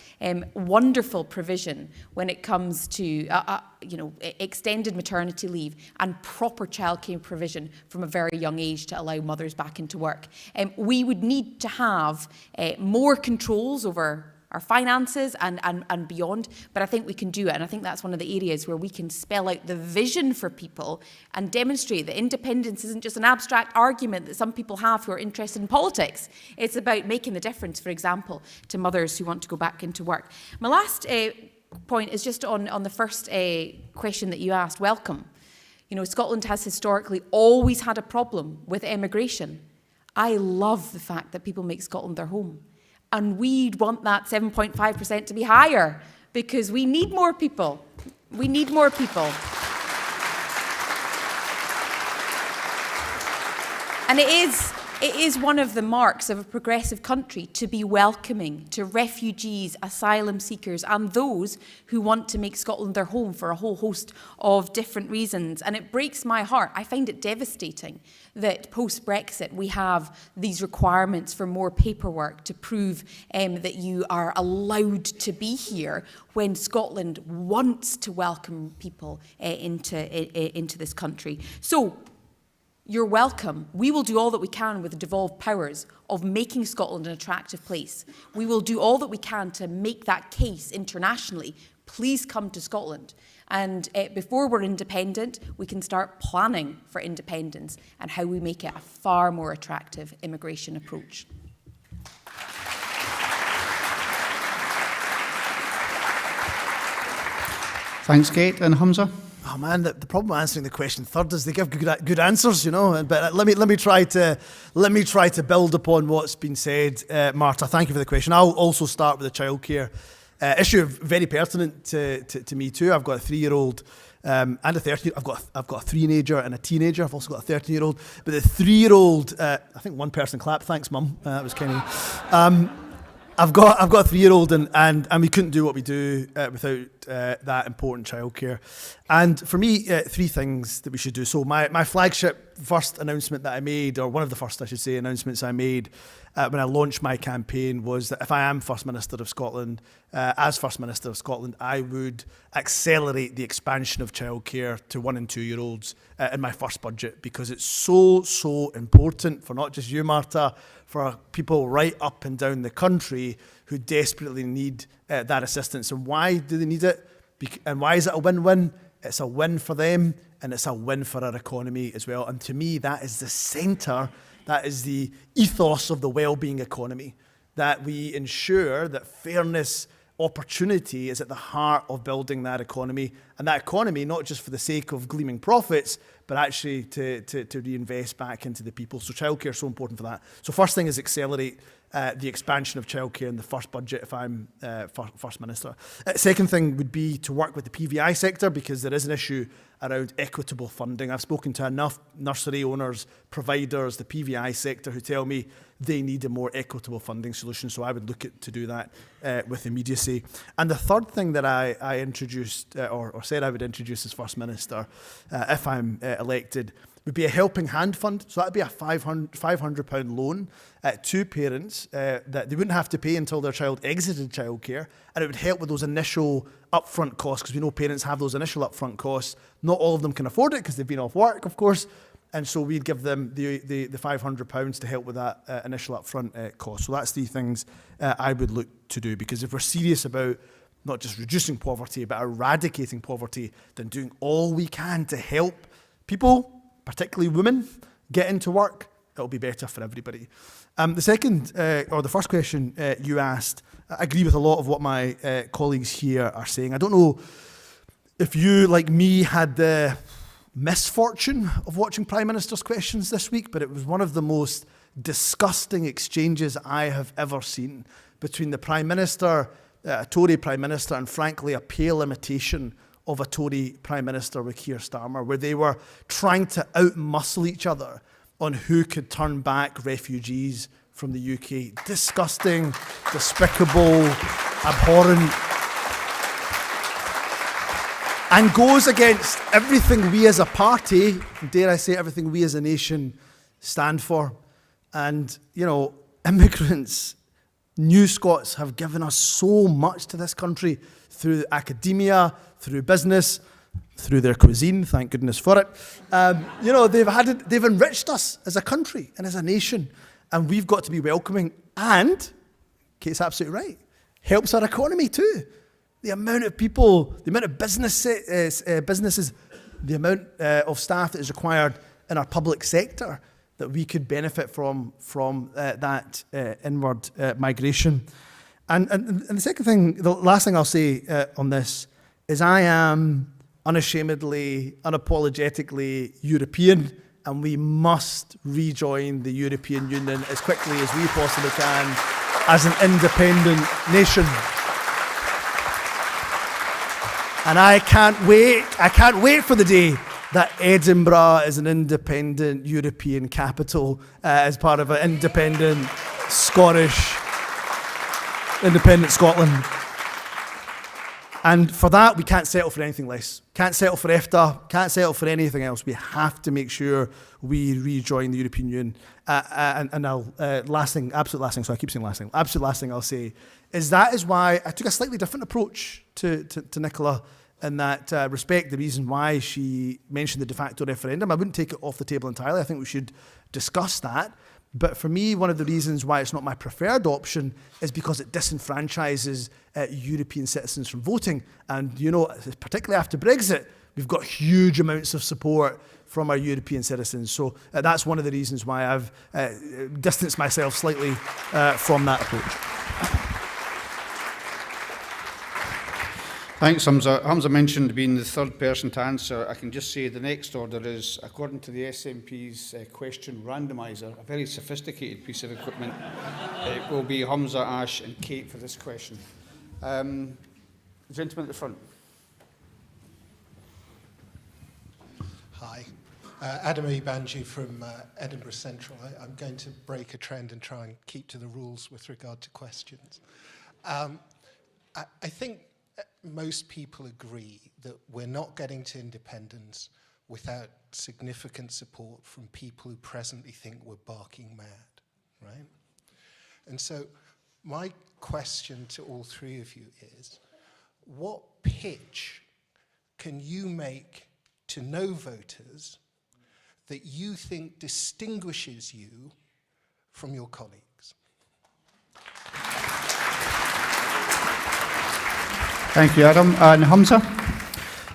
wonderful provision when it comes to extended maternity leave and proper childcare provision from a very young age to allow mothers back into work. We would need to have more controls over our finances and beyond, but I think we can do it. And I think that's one of the areas where we can spell out the vision for people and demonstrate that independence isn't just an abstract argument that some people have who are interested in politics. It's about making the difference, for example, to mothers who want to go back into work. My last point is just on the first question that you asked, welcome. Scotland has historically always had a problem with immigration. I love the fact that people make Scotland their home. And we want that 7.5% to be higher, because we need more people. We need more people. And it is It is one of the marks of a progressive country to be welcoming to refugees, asylum seekers, and those who want to make Scotland their home for a whole host of different reasons. And it breaks my heart. I find it devastating that post-Brexit we have these requirements for more paperwork to prove that you are allowed to be here when Scotland wants to welcome people into this country. So, you're welcome. We will do all that we can with the devolved powers of making Scotland an attractive place. We will do all that we can to make that case internationally. Please come to Scotland. And before we're independent, we can start planning for independence and how we make it a far more attractive immigration approach. Thanks, Kate. And Hamza? Oh man, the problem with answering the question third is they give good answers, you know. But let me try to build upon what's been said. Marta, thank you for the question. I'll also start with the childcare issue, very pertinent to me too. I've got a 3-year-old and a 13. I've got a 3-teenager and a teenager. I've also got a 13-year-old. But the 3-year-old, I think one person clapped. Thanks, Mum. That was kind of. I've got a 3-year-old and we couldn't do what we do without that important childcare. And for me, 3 things that we should do. So my flagship first announcement that I made, or one of the first, I should say, announcements I made when I launched my campaign was that if I am First Minister of Scotland, as First Minister of Scotland, I would accelerate the expansion of childcare to 1- and 2-year-olds in my first budget, because it's so important for not just you, Marta, for people right up and down the country who desperately need that assistance. And why do they need it? And why is it a win-win? It's a win for them, and it's a win for our economy as well. And to me, that is the centre, that is the ethos of the well-being economy, that we ensure that fairness, opportunity is at the heart of building that economy. And that economy, not just for the sake of gleaming profits, but actually to reinvest back into the people. So childcare is so important for that. So first thing is accelerate the expansion of childcare in the first budget if I'm First Minister. Second thing would be to work with the PVI sector, because there is an issue around equitable funding. I've spoken to enough nursery owners, providers, the PVI sector, who tell me they need a more equitable funding solution. So I would look to do that with immediacy. And the third thing that I introduced, or said I would introduce as First Minister, if I'm elected, would be a helping hand fund. So that would be a £500 loan to parents that they wouldn't have to pay until their child exited childcare, and it would help with those initial upfront costs, because we know parents have those initial upfront costs. Not all of them can afford it because they've been off work, of course, and so we'd give them the £500 to help with that initial upfront cost. So that's the things I would look to do, because if we're serious about not just reducing poverty, but eradicating poverty, then doing all we can to help people, particularly women, get into work, it'll be better for everybody. The second, or the first question you asked, I agree with a lot of what my colleagues here are saying. I don't know if you, like me, had the misfortune of watching Prime Minister's questions this week, but it was one of the most disgusting exchanges I have ever seen between the Prime Minister, a Tory Prime Minister, and frankly a pale imitation of a Tory Prime Minister with Keir Starmer, where they were trying to outmuscle each other on who could turn back refugees from the UK. Disgusting, despicable, abhorrent, and goes against everything we as a party, dare I say everything we as a nation, stand for. And, you know, immigrants, New Scots, have given us so much to this country through academia, through business, through their cuisine, thank goodness for it. You know, they've enriched us as a country and as a nation, and we've got to be welcoming. And, Kate's absolutely right, helps our economy too. The amount of people, the amount of businesses, the amount of staff that is required in our public sector, that we could benefit from that inward migration. And the second thing, the last thing I'll say on this is I am unashamedly, unapologetically European, and we must rejoin the European Union as quickly as we possibly can as an independent nation. And I can't wait for the day that Edinburgh is an independent European capital as part of an independent Scotland. And for that, we can't settle for anything less. Can't settle for EFTA, can't settle for anything else. We have to make sure we rejoin the European Union. And I'll, absolute last thing, so I keep saying last thing, absolute last thing I'll say, is why I took a slightly different approach to Nicola in that respect, the reason why she mentioned the de facto referendum. I wouldn't take it off the table entirely. I think we should discuss that. But for me, one of the reasons why it's not my preferred option is because it disenfranchises European citizens from voting. And, you know, particularly after Brexit, we've got huge amounts of support from our European citizens. So that's one of the reasons why I've distanced myself slightly from that approach. Thanks, Hamza. Hamza mentioned being the third person to answer. I can just say the next order is, according to the SNP's question randomiser, a very sophisticated piece of equipment. It will be Hamza, Ash and Kate for this question. Gentleman at the front. Hi. Adam Banji from Edinburgh Central. I'm going to break a trend and try and keep to the rules with regard to questions. I think most people agree that we're not getting to independence without significant support from people who presently think we're barking mad, right? And so my question to all three of you is, what pitch can you make to no voters that you think distinguishes you from your colleagues? Thank you, Adam. And Hamza?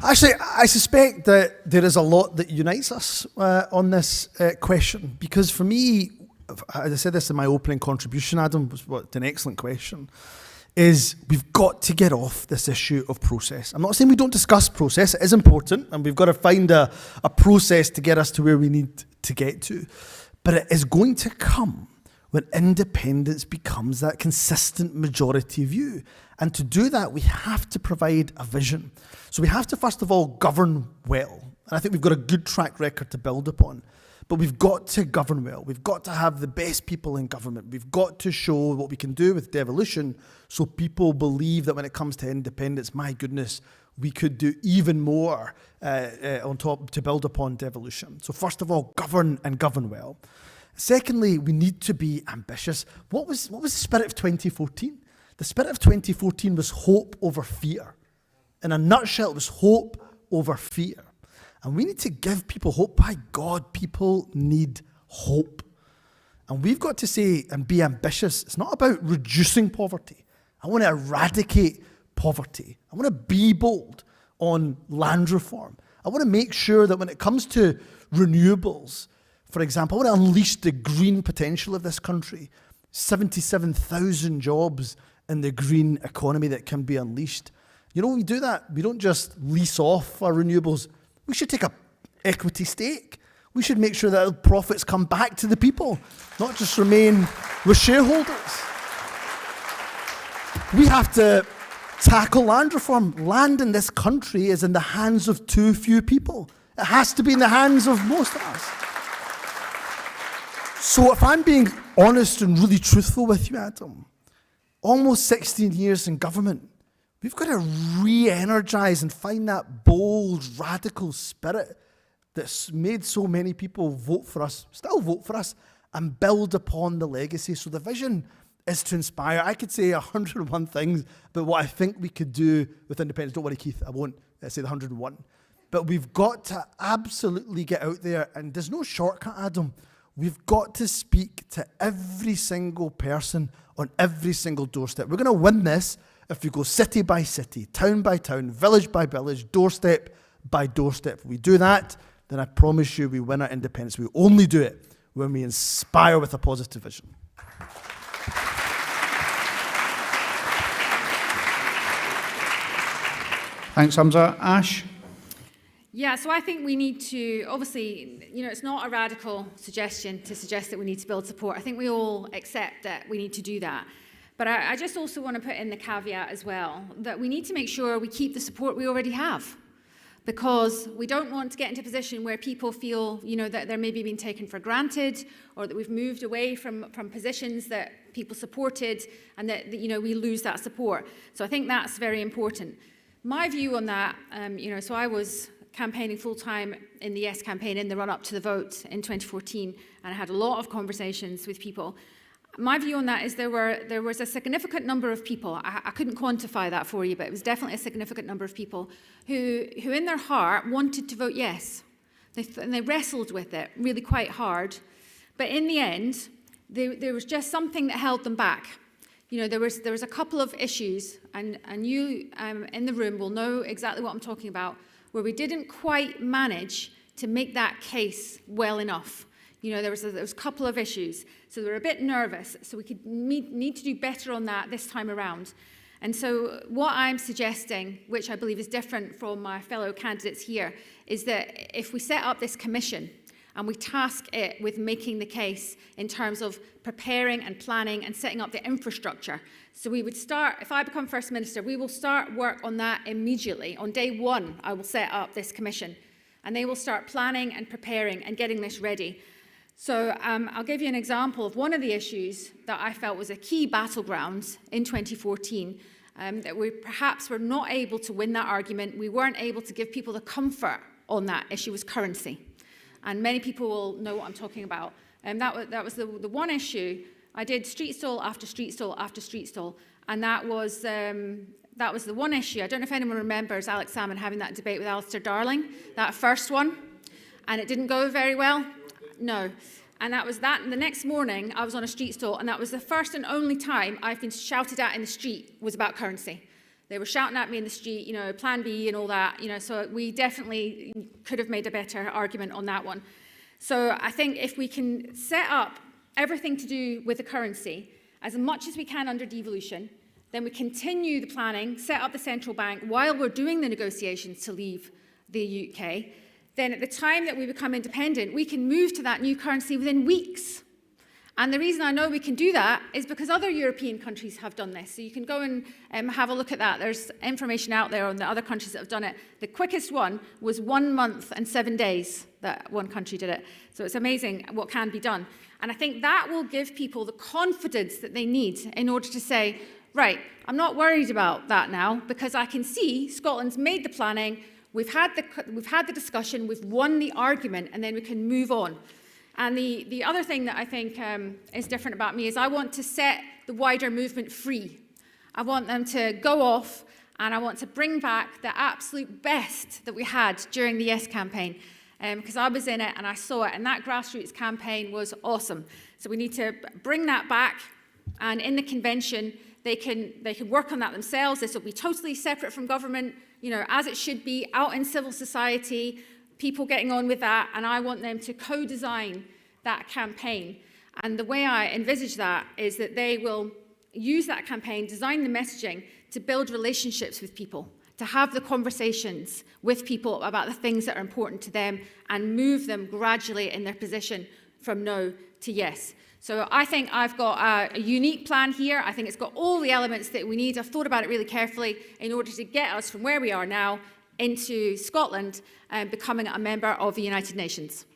Actually, I suspect that there is a lot that unites us on this question, because for me, as I said this in my opening contribution, Adam, was an excellent question, is we've got to get off this issue of process. I'm not saying we don't discuss process, it is important, and we've got to find a process to get us to where we need to get to, but it is going to come when independence becomes that consistent majority view. And to do that, we have to provide a vision. So we have to, first of all, govern well. And I think we've got a good track record to build upon. But we've got to govern well. We've got to have the best people in government. We've got to show what we can do with devolution so people believe that when it comes to independence, my goodness, we could do even more on top to build upon devolution. So first of all, govern and govern well. Secondly, we need to be ambitious. What was the spirit of 2014? The spirit of 2014 was hope over fear. In a nutshell, it was hope over fear. And we need to give people hope. By God, people need hope. And we've got to say and be ambitious. It's not about reducing poverty. I want to eradicate poverty. I want to be bold on land reform. I want to make sure that when it comes to renewables, for example, I want to unleash the green potential of this country. 77,000 jobs in the green economy that can be unleashed. You know, we do that. We don't just lease off our renewables. We should take an equity stake. We should make sure that profits come back to the people, not just remain with shareholders. We have to tackle land reform. Land in this country is in the hands of too few people. It has to be in the hands of most of us. So if I'm being honest and really truthful with you, Adam, almost 16 years in government, we've got to re-energize and find that bold, radical spirit that's made so many people vote for us, still vote for us, and build upon the legacy. So the vision is to inspire. I could say 101 things about what I think we could do with independence. Don't worry, Keith, I won't say the 101. But we've got to absolutely get out there, and there's no shortcut, Adam. We've got to speak to every single person on every single doorstep. We're going to win this if we go city by city, town by town, village by village, doorstep by doorstep. If we do that, then I promise you we win our independence. We only do it when we inspire with a positive vision. Thanks, Hamza. Ash? Yeah, so I think we need to, obviously, you know, it's not a radical suggestion to suggest that we need to build support. I think we all accept that we need to do that. But I just also want to put in the caveat as well, that we need to make sure we keep the support we already have. because we don't want to get into a position where people feel, that they're maybe being taken for granted, or that we've moved away from positions that people supported, and that we lose that support. So I think that's very important. My view on that, so I was campaigning full-time in the Yes campaign in the run-up to the vote in 2014, and I had a lot of conversations with people. My view on that is there was a significant number of people, I couldn't quantify that for you, but it was definitely a significant number of people who in their heart wanted to vote yes. And they wrestled with it really quite hard. But in the end, there was just something that held them back. There was a couple of issues, and you in the room will know exactly what I'm talking about, where we didn't quite manage to make that case well enough. There was a couple of issues, so they were a bit nervous, so we could need to do better on that this time around. And so what I'm suggesting, which I believe is different from my fellow candidates here, is that if we set up this commission and we task it with making the case in terms of preparing and planning and setting up the infrastructure. So we would start, if I become First Minister, we will start work on that immediately. On day one, I will set up this commission, and they will start planning and preparing and getting this ready. So I'll give you an example of one of the issues that I felt was a key battleground in 2014, that we perhaps were not able to win that argument. We weren't able to give people the comfort on that issue, was currency. And many people will know what I'm talking about. That was the one issue. I did street stall after street stall after street stall, and that was the one issue. I don't know if anyone remembers Alex Salmon having that debate with Alistair Darling, that first one, and it didn't go very well. No. And that was that. And the next morning, I was on a street stall, and that was the first and only time I've been shouted at in the street was about currency. They were shouting at me in the street, Plan B and all that, so we definitely could have made a better argument on that one. So I think if we can set up everything to do with the currency as much as we can under devolution, then we continue the planning, set up the central bank while we're doing the negotiations to leave the UK, then at the time that we become independent, we can move to that new currency within weeks. And the reason I know we can do that is because other European countries have done this. So you can go and have a look at that. There's information out there on the other countries that have done it. The quickest one was 1 month and 7 days that one country did it. So it's amazing what can be done. And I think that will give people the confidence that they need in order to say, right, I'm not worried about that now because I can see Scotland's made the planning, we've had the discussion, we've won the argument, and then we can move on. And the other thing that I think is different about me is I want to set the wider movement free. I want them to go off, and I want to bring back the absolute best that we had during the Yes campaign, because I was in it and I saw it, and that grassroots campaign was awesome. So we need to bring that back, and in the convention, they can work on that themselves. This will be totally separate from government, as it should be, out in civil society, people getting on with that, and I want them to co-design that campaign. And the way I envisage that is that they will use that campaign, design the messaging to build relationships with people, to have the conversations with people about the things that are important to them and move them gradually in their position from no to yes. So I think I've got a unique plan here. I think it's got all the elements that we need. I've thought about it really carefully in order to get us from where we are now into Scotland and becoming a member of the United Nations.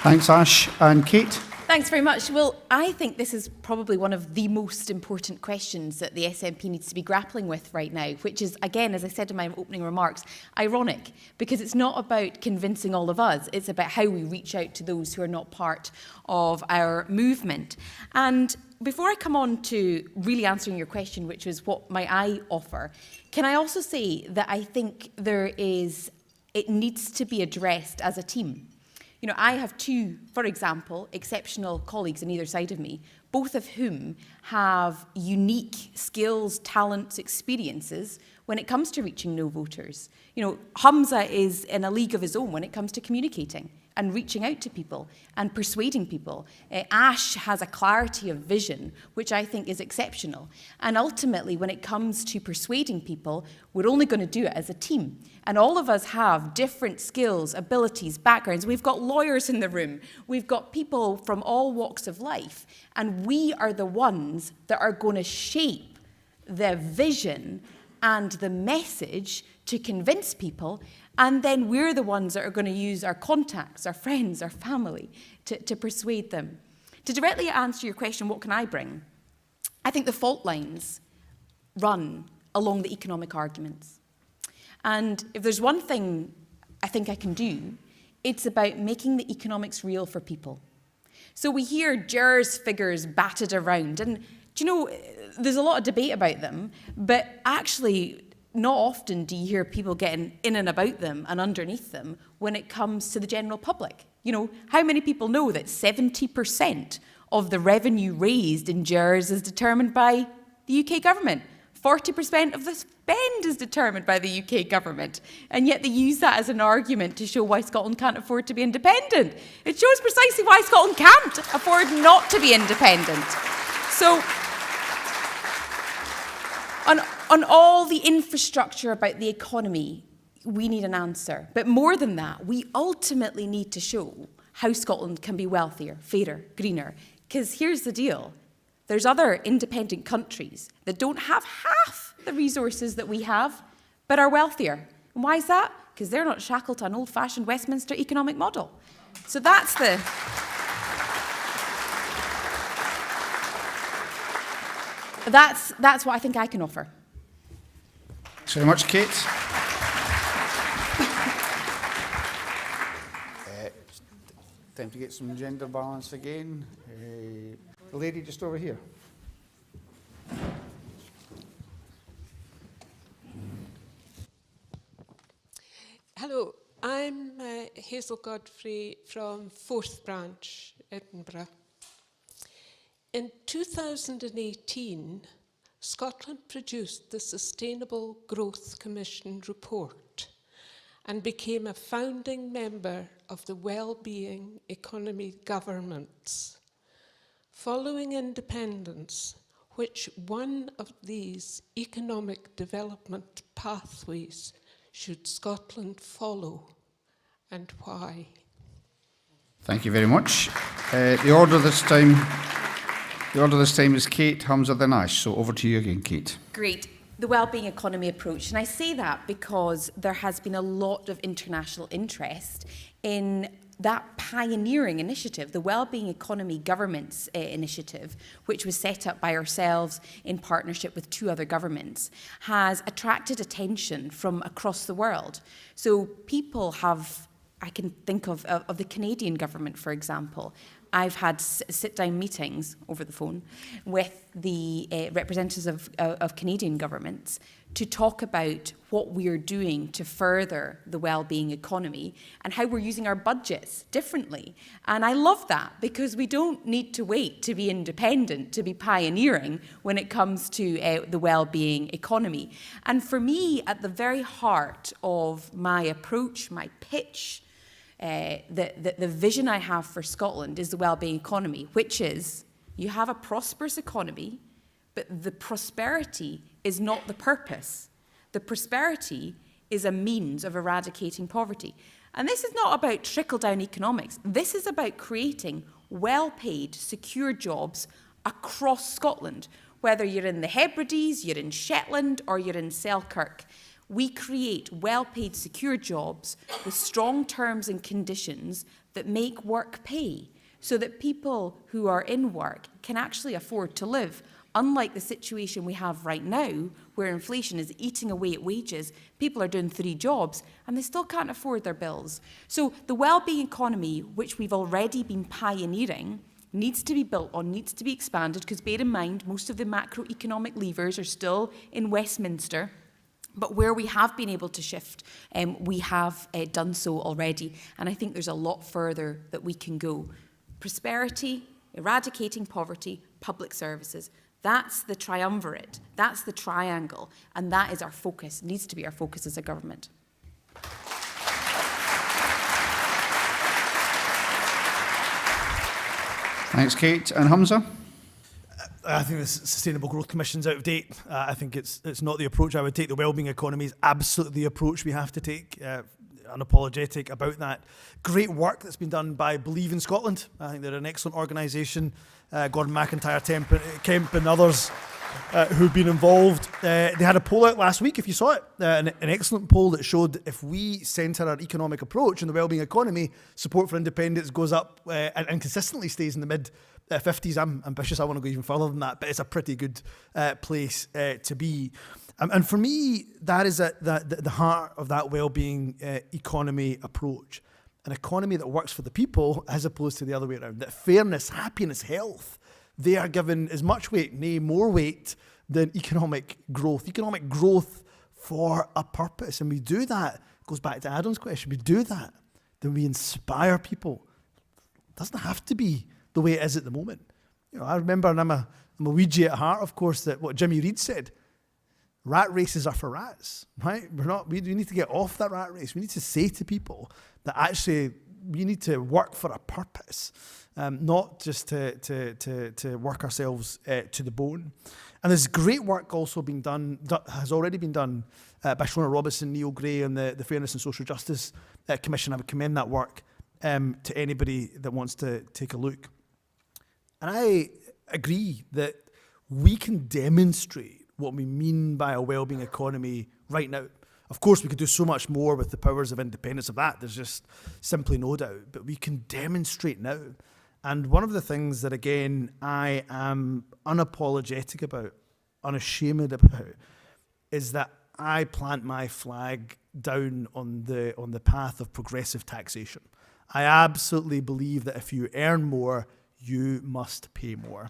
Thanks, Ash. And Kate? Thanks very much. Well, I think this is probably one of the most important questions that the SNP needs to be grappling with right now, which is, again, as I said in my opening remarks, ironic, because it's not about convincing all of us, it's about how we reach out to those who are not part of our movement. And before I come on to really answering your question, which is what might I offer, can I also say that I think it needs to be addressed as a team. I have two, for example, exceptional colleagues on either side of me, both of whom have unique skills, talents, experiences when it comes to reaching no voters. Hamza is in a league of his own when it comes to communicating and reaching out to people and persuading people. Ash has a clarity of vision, which I think is exceptional. And ultimately, when it comes to persuading people, we're only going to do it as a team. And all of us have different skills, abilities, backgrounds. We've got lawyers in the room. We've got people from all walks of life. And we are the ones that are going to shape the vision and the message to convince people, and then we're the ones that are going to use our contacts, our friends, our family to persuade them. To directly answer your question, what can I bring? I think the fault lines run along the economic arguments. And if there's one thing I think I can do, it's about making the economics real for people. So we hear GERS figures batted around, and do you know, there's a lot of debate about them, but actually not often do you hear people getting in and about them and underneath them when it comes to the general public. You know, how many people know that 70% of the revenue raised in GERS is determined by the UK government? 40% of the spend is determined by the UK government. And yet they use that as an argument to show why Scotland can't afford to be independent. It shows precisely why Scotland can't afford not to be independent. So, on all the infrastructure about the economy, we need an answer. But more than that, we ultimately need to show how Scotland can be wealthier, fairer, greener. Because here's the deal. There's other independent countries that don't have half the resources that we have, but are wealthier. And why is that? Because they're not shackled to an old-fashioned Westminster economic model. So that's what I think I can offer. Thanks very much, Kate. Time to get some gender balance again. The lady just over here. Hello, I'm Hazel Godfrey from 4th Branch, Edinburgh. In 2018, Scotland produced the Sustainable Growth Commission report and became a founding member of the Wellbeing Economy Governance. Following independence, which one of these economic development pathways should Scotland follow, and why? Thank you very much. The order this time is Kate, Hamza, then Ash. So over to you again, Kate. Great. The wellbeing economy approach. And I say that because there has been a lot of international interest in that pioneering initiative, the Wellbeing Economy Government's initiative, which was set up by ourselves in partnership with 2 other governments, has attracted attention from across the world. So people have, I can think of the Canadian government, for example. I've had sit-down meetings over the phone with the representatives of Canadian governments to talk about what we're doing to further the wellbeing economy and how we're using our budgets differently. And I love that because we don't need to wait to be independent, to be pioneering when it comes to the wellbeing economy. And for me, at the very heart of my approach, my pitch, the vision I have for Scotland is the wellbeing economy, which is you have a prosperous economy, but the prosperity is not the purpose. The prosperity is a means of eradicating poverty. And this is not about trickle-down economics. This is about creating well-paid, secure jobs across Scotland, whether you're in the Hebrides, you're in Shetland, or you're in Selkirk. We create well-paid, secure jobs with strong terms and conditions that make work pay, so that people who are in work can actually afford to live. Unlike the situation we have right now, where inflation is eating away at wages, people are doing 3 jobs and they still can't afford their bills. So the wellbeing economy, which we've already been pioneering, needs to be built on, needs to be expanded, because bear in mind, most of the macroeconomic levers are still in Westminster. But where we have been able to shift, we have done so already. And I think there's a lot further that we can go. Prosperity, eradicating poverty, public services. That's the triumvirate. That's the triangle. And that is our focus, needs to be our focus as a government. Thanks, Kate. And Hamza? I think the Sustainable Growth Commission's out of date. I think it's not the approach I would take. The wellbeing economy is absolutely the approach we have to take. Unapologetic about that. Great work that's been done by Believe in Scotland. I think they're an excellent organisation. Gordon McIntyre, Kemp and others who've been involved. They had a poll out last week, if you saw it, an excellent poll that showed if we centre our economic approach in the wellbeing economy, support for independence goes up and consistently stays in the mid-50s. I'm ambitious, I want to go even further than that, but it's a pretty good place to be. And for me, that is at the heart of that wellbeing economy approach. An economy that works for the people as opposed to the other way around. That fairness, happiness, health, they are given as much weight, nay, more weight than economic growth. Economic growth for a purpose. And we do that, goes back to Adam's question, we do that, then we inspire people. It doesn't have to be the way it is at the moment. You know, I remember, and I'm a Ouija at heart, of course, that what Jimmy Reid said, rat races are for rats, right? We need to get off that rat race. We need to say to people that actually we need to work for a purpose, not just to work ourselves to the bone. And there's great work also being done, has already been done by Shona Robinson, Neil Gray, and the Fairness and Social Justice Commission. I would commend that work to anybody that wants to take a look. And I agree that we can demonstrate what we mean by a wellbeing economy right now. Of course, we could do so much more with the powers of independence of that. There's just simply no doubt. But we can demonstrate now. And one of the things that, again, I am unapologetic about, unashamed about, is that I plant my flag down on the path of progressive taxation. I absolutely believe that if you earn more, you must pay more.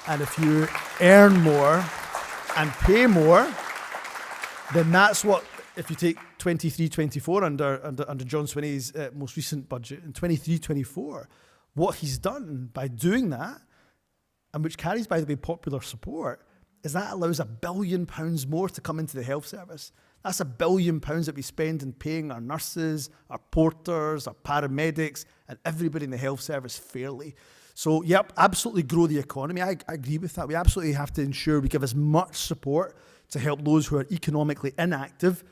And if you earn more and pay more, then that's what, if you take 23-24 under John Swinney's most recent budget, and 23-24, what he's done by doing that, and which carries, by the way, popular support, is that allows £1 billion more to come into the health service. That's £1 billion that we spend in paying our nurses, our porters, our paramedics, and everybody in the health service fairly. So, yep, absolutely grow the economy. I agree with that. We absolutely have to ensure we give as much support to help those who are economically inactive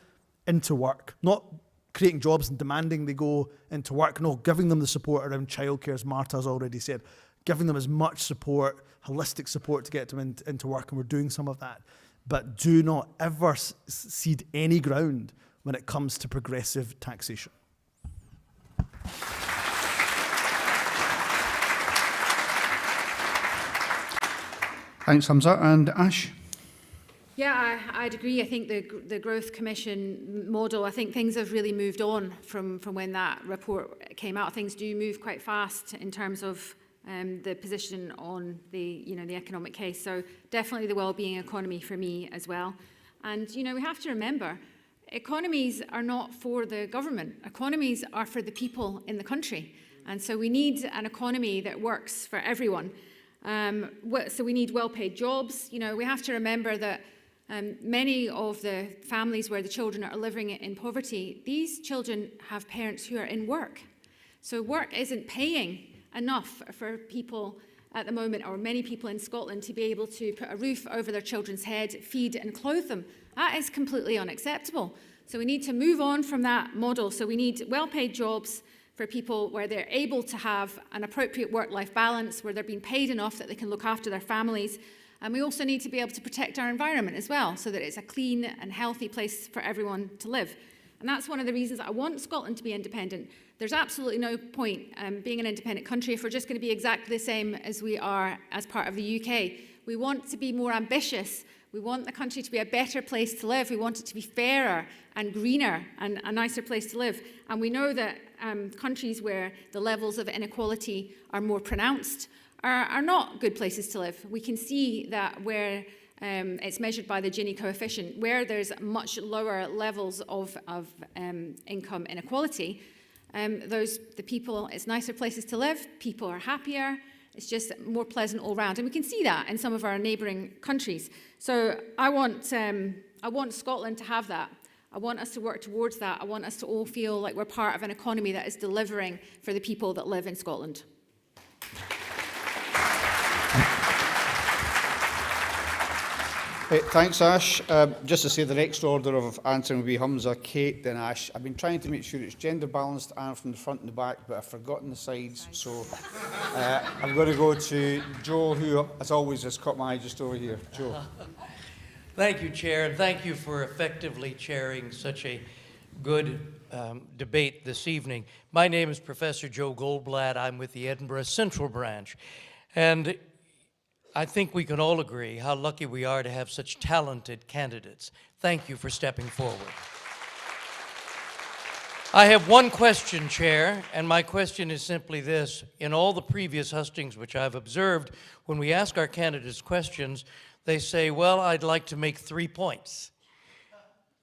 into work. Not creating jobs and demanding they go into work. No, giving them the support around childcare, as Marta has already said. Giving them as much support, holistic support to get them into work, and we're doing some of that. But do not ever cede any ground when it comes to progressive taxation. Thanks, Hamza. And Ash? Yeah, I'd agree. I think the Growth Commission model, I think things have really moved on from when that report came out. Things do move quite fast in terms of the position on the economic case. So definitely the wellbeing economy for me as well. And we have to remember, economies are not for the government. Economies are for the people in the country. And so we need an economy that works for everyone. So we need well-paid jobs. We have to remember that many of the families where the children are living in poverty, these children have parents who are in work. So work isn't paying enough for people at the moment, or many people in Scotland, to be able to put a roof over their children's head, feed and clothe them. That is completely unacceptable. So we need to move on from that model. So we need well-paid jobs for people where they're able to have an appropriate work-life balance, where they're being paid enough that they can look after their families. And we also need to be able to protect our environment as well, so that it's a clean and healthy place for everyone to live. And that's one of the reasons I want Scotland to be independent. There's absolutely no point being an independent country if we're just going to be exactly the same as we are as part of the UK. We want to be more ambitious. We want the country to be a better place to live. We want it to be fairer and greener and a nicer place to live. And we know that countries where the levels of inequality are more pronounced are not good places to live. We can see that where it's measured by the Gini coefficient, where there's much lower levels of income inequality, the people, it's nicer places to live, people are happier, it's just more pleasant all round. And we can see that in some of our neighbouring countries. So I want Scotland to have that. I want us to work towards that. I want us to all feel like we're part of an economy that is delivering for the people that live in Scotland. Thanks, Ash. Just to say the next order of answering will be Humza, Kate, then Ash. I've been trying to make sure it's gender balanced and from the front and the back, but I've forgotten the sides. So I'm going to go to Joe, who, as always, has caught my eye just over here. Joe. Thank you, Chair, and thank you for effectively chairing such a good debate this evening. My name is Professor Joe Goldblatt. I'm with the Edinburgh Central Branch. And I think we can all agree how lucky we are to have such talented candidates. Thank you for stepping forward. I have one question, Chair, and my question is simply this. In all the previous hustings which I've observed, when we ask our candidates questions, they say, well, I'd like to make 3 points.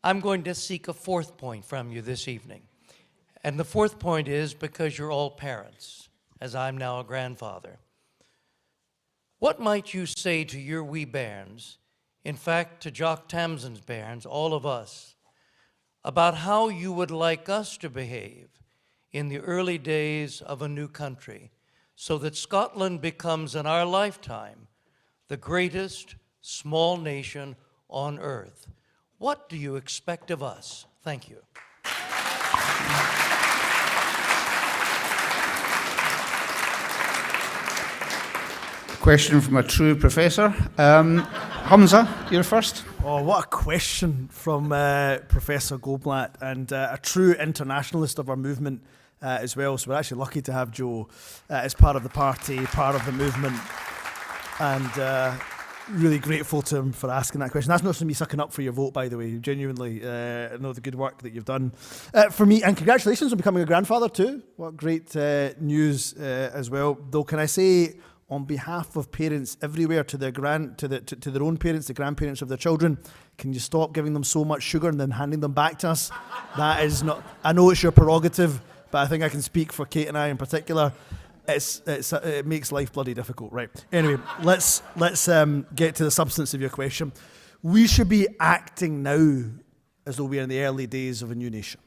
I'm going to seek a 4th point from you this evening. And the 4th point is because you're all parents, as I'm now a grandfather. What might you say to your wee bairns, in fact to Jock Tamsin's bairns, all of us, about how you would like us to behave in the early days of a new country so that Scotland becomes in our lifetime the greatest small nation on earth? What do you expect of us? Thank you. Question from a true professor. Humza, you're first. Oh, what a question from Professor Goldblatt, and a true internationalist of our movement as well. So we're actually lucky to have Joe as part of the party, part of the movement, and really grateful to him for asking that question. That's not me sucking up for your vote, by the way. Genuinely know the good work that you've done for me, and congratulations on becoming a grandfather too. What great news as well. Though, can I say, on behalf of parents everywhere, to their own parents, the grandparents of their children, can you stop giving them so much sugar and then handing them back to us? That is not. I know it's your prerogative, but I think I can speak for Kate and I in particular. It makes life bloody difficult, right? Anyway, let's get to the substance of your question. We should be acting now as though we're in the early days of a new nation,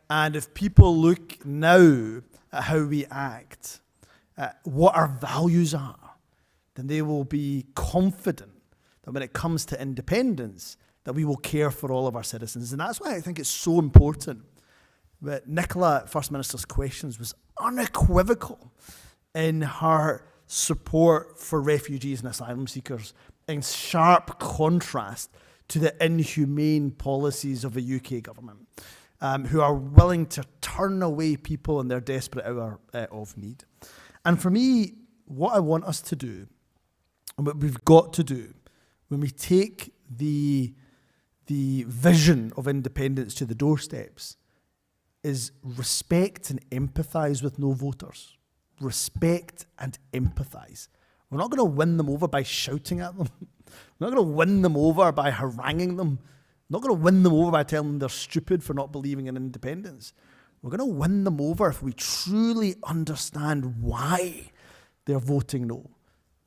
and if people look now at how we act, what our values are, then they will be confident that when it comes to independence, that we will care for all of our citizens. And that's why I think it's so important that Nicola, First Minister's questions, was unequivocal in her support for refugees and asylum seekers, in sharp contrast to the inhumane policies of the UK government, who are willing to turn away people in their desperate hour of need. And for me, what I want us to do, and what we've got to do, when we take the vision of independence to the doorsteps, is respect and empathise with no voters. Respect and empathise. We're not going to win them over by shouting at them. We're not going to win them over by haranguing them. We're not going to win them over by telling them they're stupid for not believing in independence. We're going to win them over if we truly understand why they're voting no.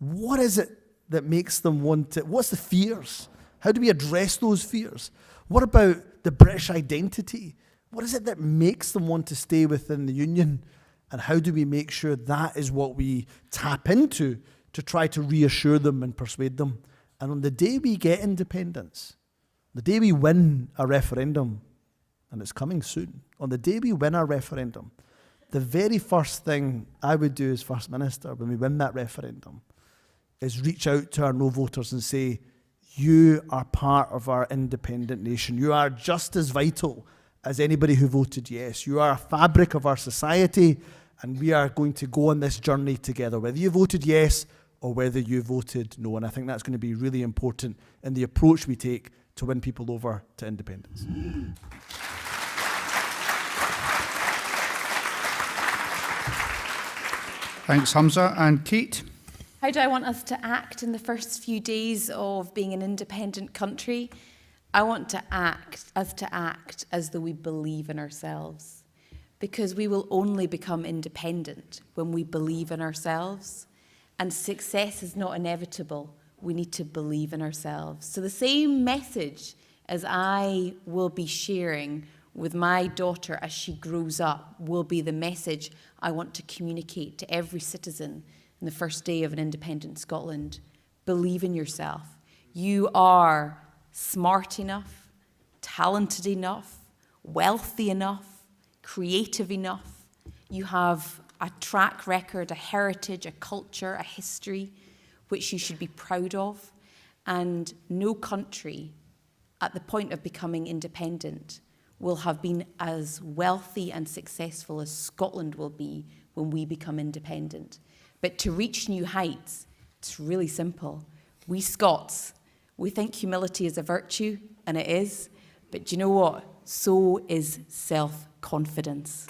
What is it that makes them want it? What's the fears? How do we address those fears? What about the British identity? What is it that makes them want to stay within the Union? And how do we make sure that is what we tap into to try to reassure them and persuade them? And on the day we get independence, the day we win a referendum, and it's coming soon, on the day we win our referendum, the very first thing I would do as First Minister when we win that referendum is reach out to our no voters and say, you are part of our independent nation. You are just as vital as anybody who voted yes. You are a fabric of our society, and we are going to go on this journey together, whether you voted yes or whether you voted no. And I think that's going to be really important in the approach we take to win people over to independence. Thanks, Humza. And Kate? How do I want us to act in the first few days of being an independent country? I want us to act as though we believe in ourselves, because we will only become independent when we believe in ourselves, and success is not inevitable. We need to believe in ourselves. So the same message as I will be sharing with my daughter as she grows up will be the message I want to communicate to every citizen in the first day of an independent Scotland. Believe in yourself. You are smart enough, talented enough, wealthy enough, creative enough. You have a track record, a heritage, a culture, a history, which you should be proud of. And no country at the point of becoming independent will have been as wealthy and successful as Scotland will be when we become independent. But to reach new heights, it's really simple. We Scots, we think humility is a virtue, and it is. But do you know what? So is self-confidence.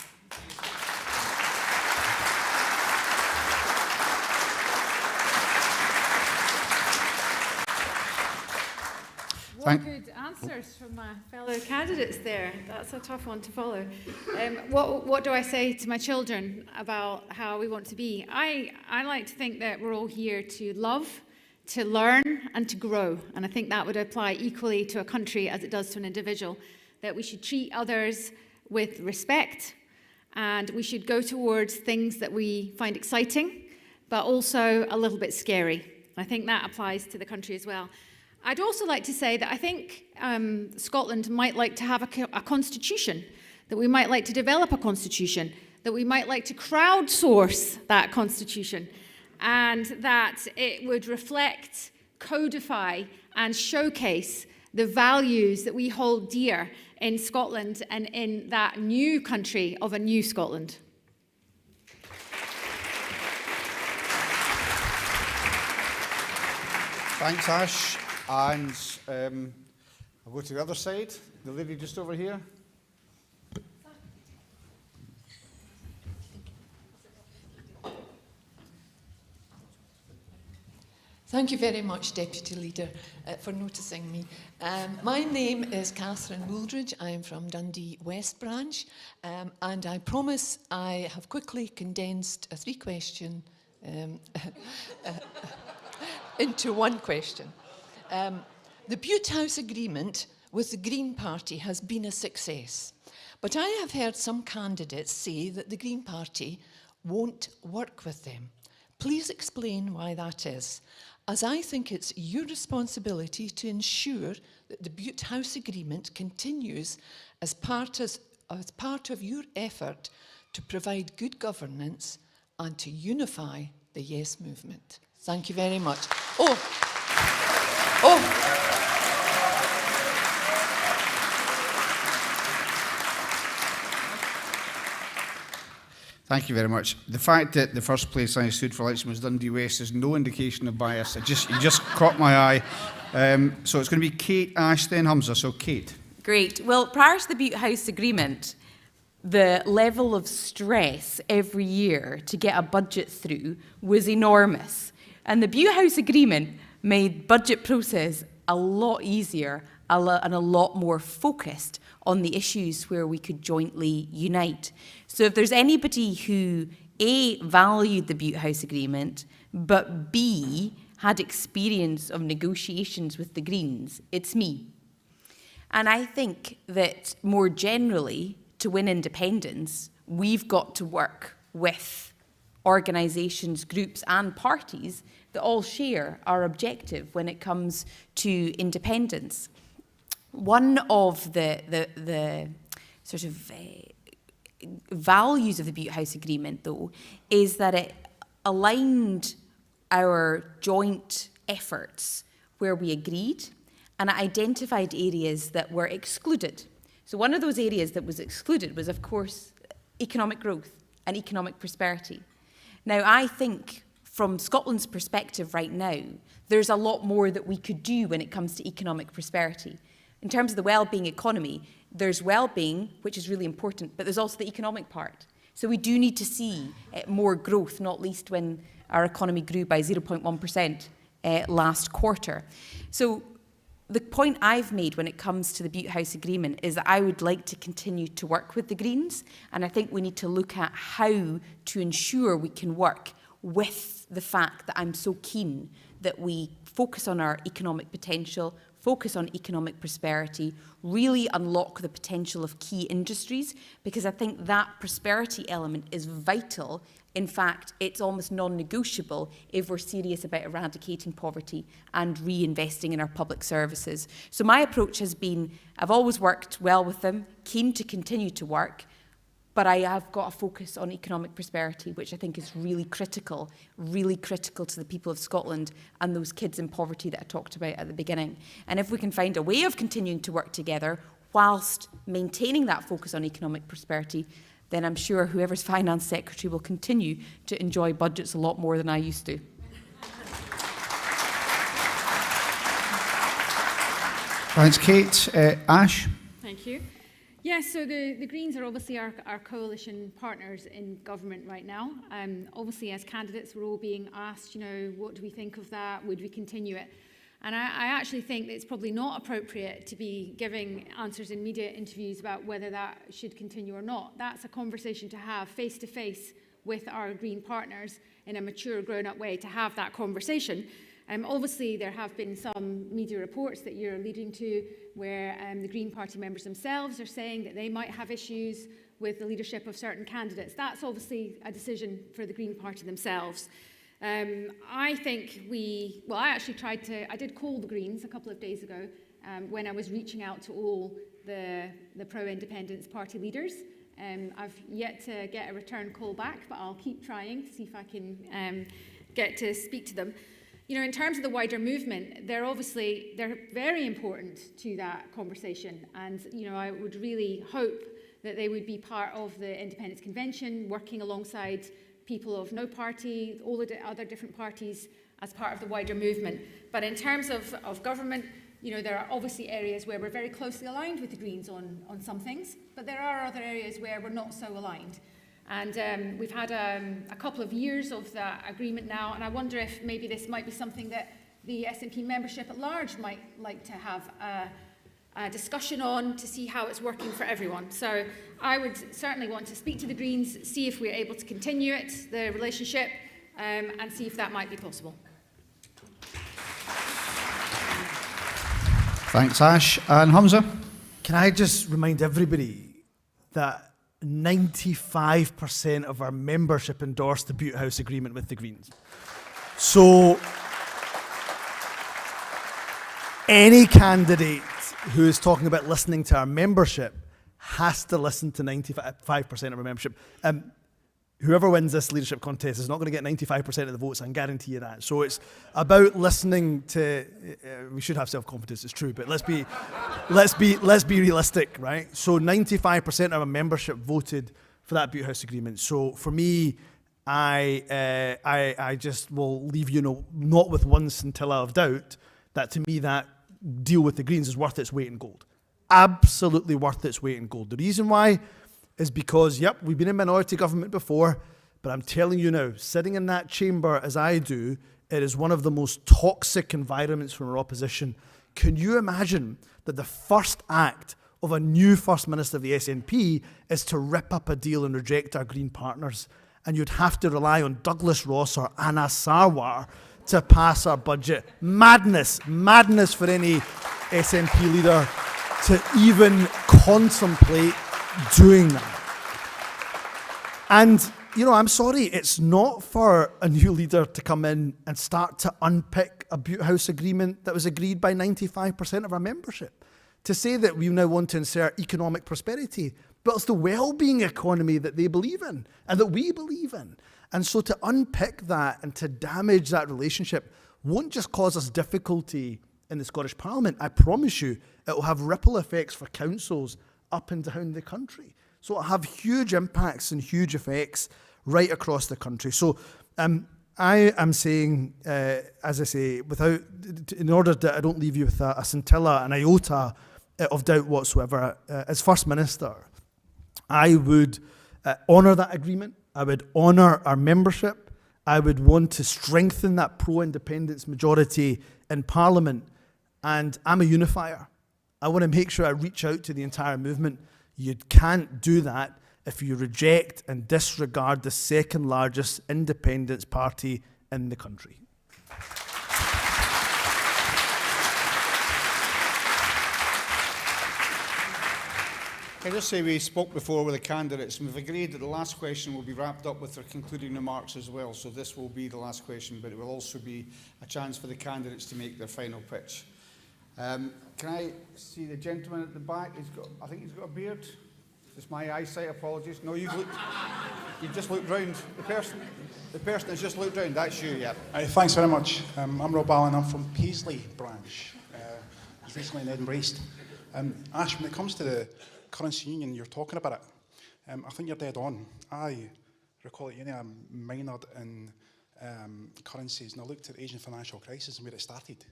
What good answers from my fellow candidates there. That's a tough one to follow. What do I say to my children about how we want to be? I like to think that we're all here to love, to learn, and to grow. And I think that would apply equally to a country as it does to an individual, that we should treat others with respect, and we should go towards things that we find exciting, but also a little bit scary. I think that applies to the country as well. I'd also like to say that I think Scotland might like to have a constitution, that we might like to develop a constitution, that we might like to crowdsource that constitution, and that it would reflect, codify, and showcase the values that we hold dear in Scotland and in that new country of a new Scotland. Thanks, Ash. And I'll go to the other side, the lady just over here. Thank you very much, Deputy Leader, for noticing me. My name is Catherine Wooldridge. I am from Dundee West Branch, and I promise I have quickly condensed a three-question into one question. The Butte House Agreement with the Green Party has been a success, but I have heard some candidates say that the Green Party won't work with them. Please explain why that is, as I think it's your responsibility to ensure that the Butte House Agreement continues as part of your effort to provide good governance and to unify the Yes movement. Thank you very much. Thank you very much. The fact that the first place I stood for election was Dundee West is no indication of bias. You just caught my eye. So it's going to be Kate, Ash, then Humza. So Kate. Great. Well, prior to the Butte House Agreement, the level of stress every year to get a budget through was enormous. And the Butte House Agreement made budget process a lot easier and a lot more focused on the issues where we could jointly unite. So if there's anybody who, A, valued the Butte House Agreement, but B, had experience of negotiations with the Greens, it's me. And I think that more generally, to win independence, we've got to work with organisations, groups and parties that all share our objective when it comes to independence. One of the sort of values of the Butte House Agreement, though, is that it aligned our joint efforts where we agreed, and it identified areas that were excluded. So one of those areas that was excluded was, of course, economic growth and economic prosperity. Now, I think from Scotland's perspective right now, there's a lot more that we could do when it comes to economic prosperity. In terms of the well-being economy, there's well-being, which is really important, but there's also the economic part. So we do need to see more growth, not least when our economy grew by 0.1% last quarter. So the point I've made when it comes to the Butte House Agreement is that I would like to continue to work with the Greens, and I think we need to look at how to ensure we can work with the fact that I'm so keen that we focus on our economic potential, focus on economic prosperity, really unlock the potential of key industries, because I think that prosperity element is vital In fact, it's almost non-negotiable if we're serious about eradicating poverty and reinvesting in our public services. So my approach has been, I've always worked well with them, keen to continue to work, but I have got a focus on economic prosperity, which I think is really critical to the people of Scotland and those kids in poverty that I talked about at the beginning. And if we can find a way of continuing to work together whilst maintaining that focus on economic prosperity, then I'm sure whoever's finance secretary will continue to enjoy budgets a lot more than I used to. Thanks, Kate. Ash? Thank you. Yes, so the Greens are obviously our coalition partners in government right now. Obviously, as candidates, we're all being asked, what do we think of that? Would we continue it? And I actually think that it's probably not appropriate to be giving answers in media interviews about whether that should continue or not. That's a conversation to have face-to-face with our Green partners in a mature, grown-up way to have that conversation. Obviously, there have been some media reports that you're alluding to where the Green Party members themselves are saying that they might have issues with the leadership of certain candidates. That's obviously a decision for the Green Party themselves. I think I did call the Greens a couple of days ago when I was reaching out to all the pro-independence party leaders. I've yet to get a return call back, but I'll keep trying to see if I can get to speak to them. In terms of the wider movement, they're very important to that conversation. And, I would really hope that they would be part of the Independence Convention, working alongside people of no party, all the other different parties as part of the wider movement. But in terms of government, there are obviously areas where we're very closely aligned with the Greens on some things, but there are other areas where we're not so aligned. And we've had a couple of years of that agreement now, and I wonder if maybe this might be something that the SNP membership at large might like to have a discussion on to see how it's working for everyone. So I would certainly want to speak to the Greens, see if we're able to continue the relationship, and see if that might be possible. Thanks, Ash. And Hamza? Can I just remind everybody that 95% of our membership endorsed the Butte House Agreement with the Greens. So any candidate who is talking about listening to our membership has to listen to 95% of our membership. Whoever wins this leadership contest is not going to get 95% of the votes, I can guarantee you that. So it's about listening to, we should have self-confidence, it's true, but let's be realistic, right? So 95% of our membership voted for that Butte House Agreement. So for me, I just will leave you not with one scintilla of doubt that to me that deal with the Greens is worth its weight in gold. Absolutely worth its weight in gold. The reason why is because, yep, we've been in minority government before, but I'm telling you now, sitting in that chamber as I do, it is one of the most toxic environments for our opposition. Can you imagine that the first act of a new First Minister of the SNP is to rip up a deal and reject our Green partners? And you'd have to rely on Douglas Ross or Anna Sarwar to pass our budget. Madness for any SNP leader to even contemplate doing that. And, I'm sorry, it's not for a new leader to come in and start to unpick a Butte House Agreement that was agreed by 95% of our membership. To say that we now want to insert economic prosperity, but it's the well-being economy that they believe in and that we believe in. And so to unpick that and to damage that relationship won't just cause us difficulty in the Scottish Parliament. I promise you, it will have ripple effects for councils up and down the country. So it'll have huge impacts and huge effects right across the country. So I am saying, as I say, in order that I don't leave you with a scintilla, an iota of doubt whatsoever, as First Minister, I would honour that agreement. I would honour our membership. I would want to strengthen that pro-independence majority in Parliament. And I'm a unifier. I want to make sure I reach out to the entire movement. You can't do that if you reject and disregard the second largest independence party in the country. Can I just say we spoke before with the candidates, and we've agreed that the last question will be wrapped up with their concluding remarks as well. So this will be the last question, but it will also be a chance for the candidates to make their final pitch. Can I see the gentleman at the back? I think he's got a beard. It's my eyesight, apologies. No, you've just looked round. The person has just looked round. That's you, yeah. Thanks very much. I'm Rob Allen. I'm from Paisley branch. I was recently in Edinburgh East. Ash, when it comes to the currency union, you're talking about it. I think you're dead on. I recall at uni I minored in currencies, and I looked at the Asian financial crisis and where it started.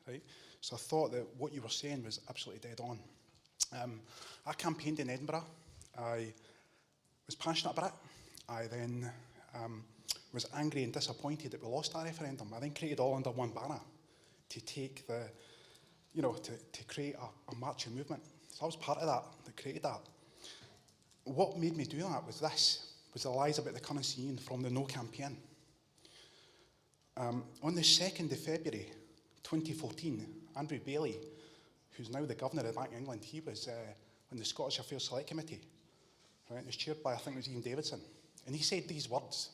Right? So I thought that what you were saying was absolutely dead on. I campaigned in Edinburgh. I was passionate about it. I then was angry and disappointed that we lost that referendum. I then created all under one banner to take the, to create a marching movement. So I was part of that created that. What made me do that was the lies about the currency union from the No campaign. On the 2nd of February 2014, Andrew Bailey, who's now the Governor of the Bank of England, he was on the Scottish Affairs Select Committee. Right? It was chaired by, I think it was Ian Davidson. And he said these words: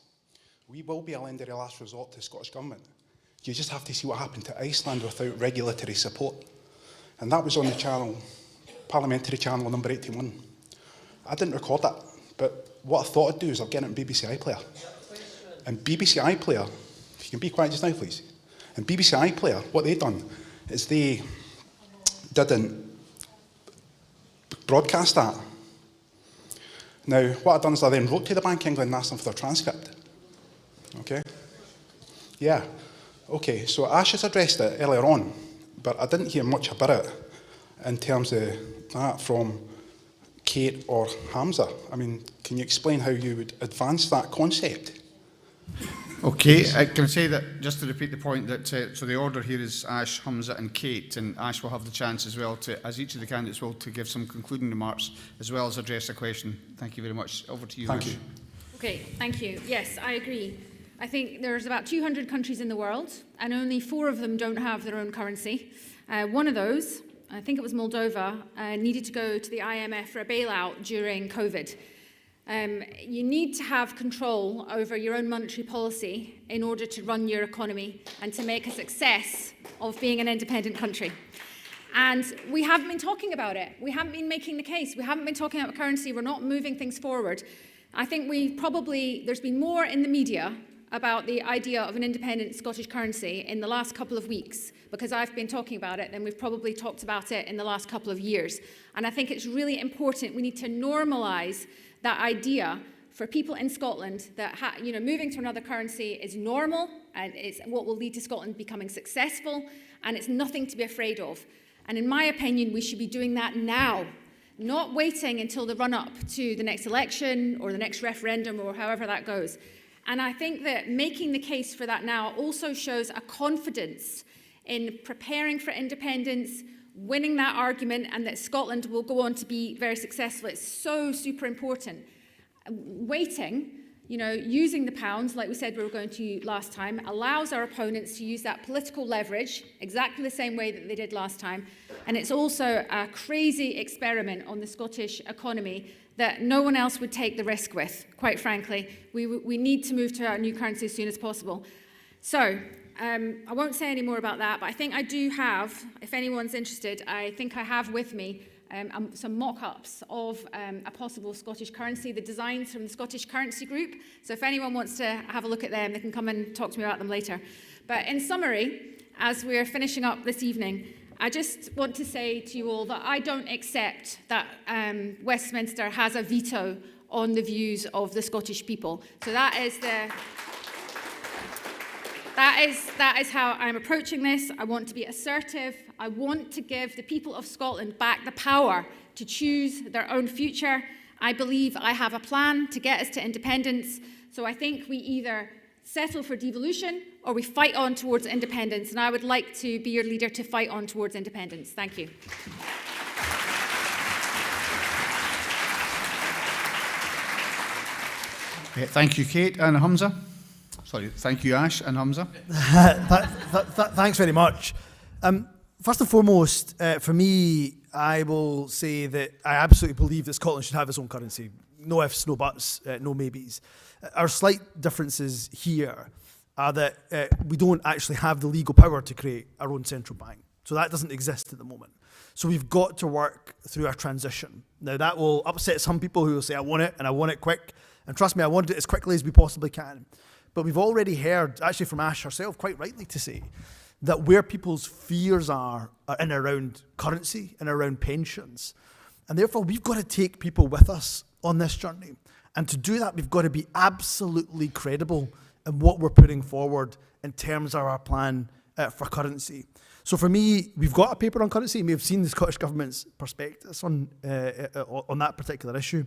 "We will be a lender of last resort to the Scottish Government. You just have to see what happened to Iceland without regulatory support." And that was on the channel, parliamentary channel number 81. I didn't record that, but what I thought I'd do is I'll get it on BBC iPlayer. And BBC iPlayer, if you can be quiet just now, please. And BBC iPlayer, what they done is they didn't broadcast that. Now, what I've done is I then wrote to the Bank of England and asked them for their transcript. Okay? Yeah. Okay, so Ash has addressed it earlier on, but I didn't hear much about it in terms of that from Kate or Hamza. I mean, can you explain how you would advance that concept? Okay, I can say that, just to repeat the point, that so the order here is Ash, Hamza and Kate, and Ash will have the chance as well to, as each of the candidates will, to give some concluding remarks as well as address a question. Thank you very much. Over to you, Thank Ash. you. Okay, thank you. Yes, I agree. I think there's about 200 countries in the world, and only 4 of them don't have their own currency. One of those, I think it was Moldova, needed to go to the IMF for a bailout during COVID. You need to have control over your own monetary policy in order to run your economy and to make a success of being an independent country. And we haven't been talking about it. We haven't been making the case. We haven't been talking about currency. We're not moving things forward. I think there's been more in the media about the idea of an independent Scottish currency in the last couple of weeks, because I've been talking about it, than we've probably talked about it in the last couple of years. And I think it's really important. We need to normalise that idea for people in Scotland that moving to another currency is normal, and it's what will lead to Scotland becoming successful, and it's nothing to be afraid of. And in my opinion, we should be doing that now, not waiting until the run-up to the next election or the next referendum or however that goes. And I think that making the case for that now also shows a confidence in preparing for independence, winning that argument, and that Scotland will go on to be very successful. It's so super important. Waiting, using the pounds, like we said we were going to last time, allows our opponents to use that political leverage exactly the same way that they did last time. And it's also a crazy experiment on the Scottish economy that no one else would take the risk with, quite frankly. We need to move to our new currency as soon as possible. So, I won't say any more about that, but I think I do have, if anyone's interested, I think I have with me some mock-ups of a possible Scottish currency, the designs from the Scottish Currency Group. So if anyone wants to have a look at them, they can come and talk to me about them later. But in summary, as we're finishing up this evening, I just want to say to you all that I don't accept that Westminster has a veto on the views of the Scottish people. So that is how I'm approaching this. I want to be assertive. I want to give the people of Scotland back the power to choose their own future. I believe I have a plan to get us to independence. So I think we either settle for devolution or we fight on towards independence. And I would like to be your leader to fight on towards independence. Thank you. Thank you, Kate and Hamza. Sorry, thank you, Ash and Hamza. Thanks very much. First and foremost, for me, I will say that I absolutely believe that Scotland should have its own currency. No ifs, no buts, no maybes. Our slight differences here are that we don't actually have the legal power to create our own central bank. So that doesn't exist at the moment. So we've got to work through our transition. Now that will upset some people who will say, I want it and I want it quick. And trust me, I want it as quickly as we possibly can. But we've already heard, actually from Ash herself, quite rightly to say, that where people's fears are in around currency and around pensions. And therefore, we've got to take people with us on this journey. And to do that, we've got to be absolutely credible in what we're putting forward in terms of our plan for currency. So for me, we've got a paper on currency. You may have seen the Scottish Government's perspectives on that particular issue.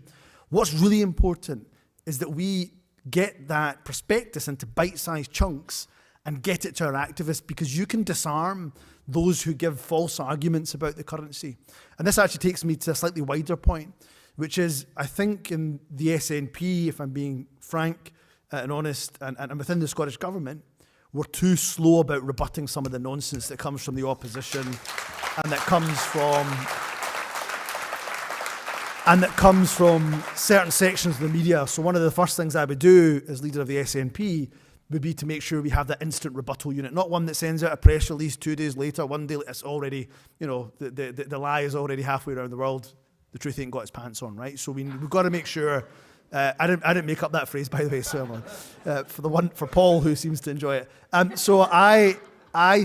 What's really important is that we get that prospectus into bite-sized chunks and get it to our activists, because you can disarm those who give false arguments about the currency. And this actually takes me to a slightly wider point, which is, I think in the SNP, if I'm being frank and honest, and within the Scottish Government, we're too slow about rebutting some of the nonsense that comes from the opposition and that comes from certain sections of the media. So one of the first things I would do as leader of the SNP would be to make sure we have that instant rebuttal unit, not one that sends out a press release 2 days later, one day it's already, the lie is already halfway around the world. The truth ain't got its pants on, right? So we've got to make sure. I didn't make up that phrase, by the way, so for Paul, who seems to enjoy it. So I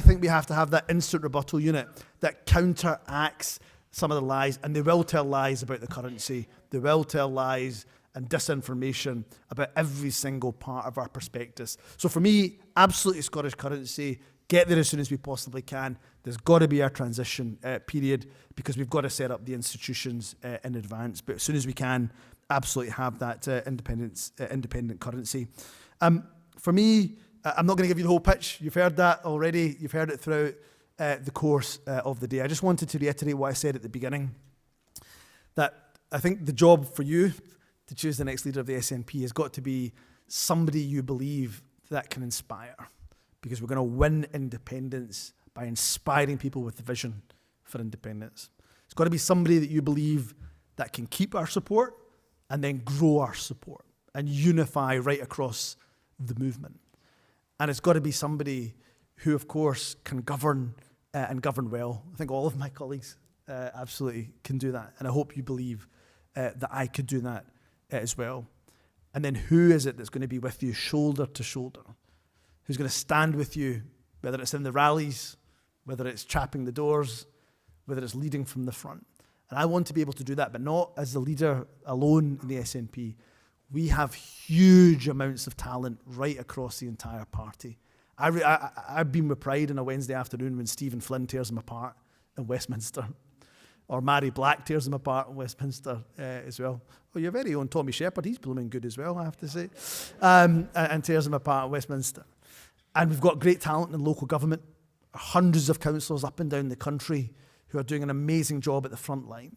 think we have to have that instant rebuttal unit that counteracts some of the lies, and they will tell lies about the currency. They will tell lies and disinformation about every single part of our prospectus. So for me, absolutely Scottish currency, get there as soon as we possibly can. There's got to be our transition period, because we've got to set up the institutions in advance. But as soon as we can, absolutely have that independent currency. For me, I'm not going to give you the whole pitch. You've heard that already. You've heard it throughout the course of the day. I just wanted to reiterate what I said at the beginning, that I think the job for you to choose the next leader of the SNP has got to be somebody you believe that can inspire, because we're going to win independence by inspiring people with the vision for independence. It's got to be somebody that you believe that can keep our support and then grow our support and unify right across the movement. And it's got to be somebody who, of course, can govern and govern well. I think all of my colleagues absolutely can do that. And I hope you believe that I could do that as well. And then who is it that's going to be with you shoulder to shoulder? Who's going to stand with you, whether it's in the rallies, whether it's chapping the doors, whether it's leading from the front. And I want to be able to do that, but not as the leader alone in the SNP. We have huge amounts of talent right across the entire party. I've been with pride on a Wednesday afternoon when Stephen Flynn tears them apart in Westminster, or Mary Black tears them apart in Westminster as well. Well, your very own Tommy Shepherd, he's blooming good as well, I have to say, and tears them apart in Westminster. And we've got great talent in local government, hundreds of councillors up and down the country who are doing an amazing job at the front line.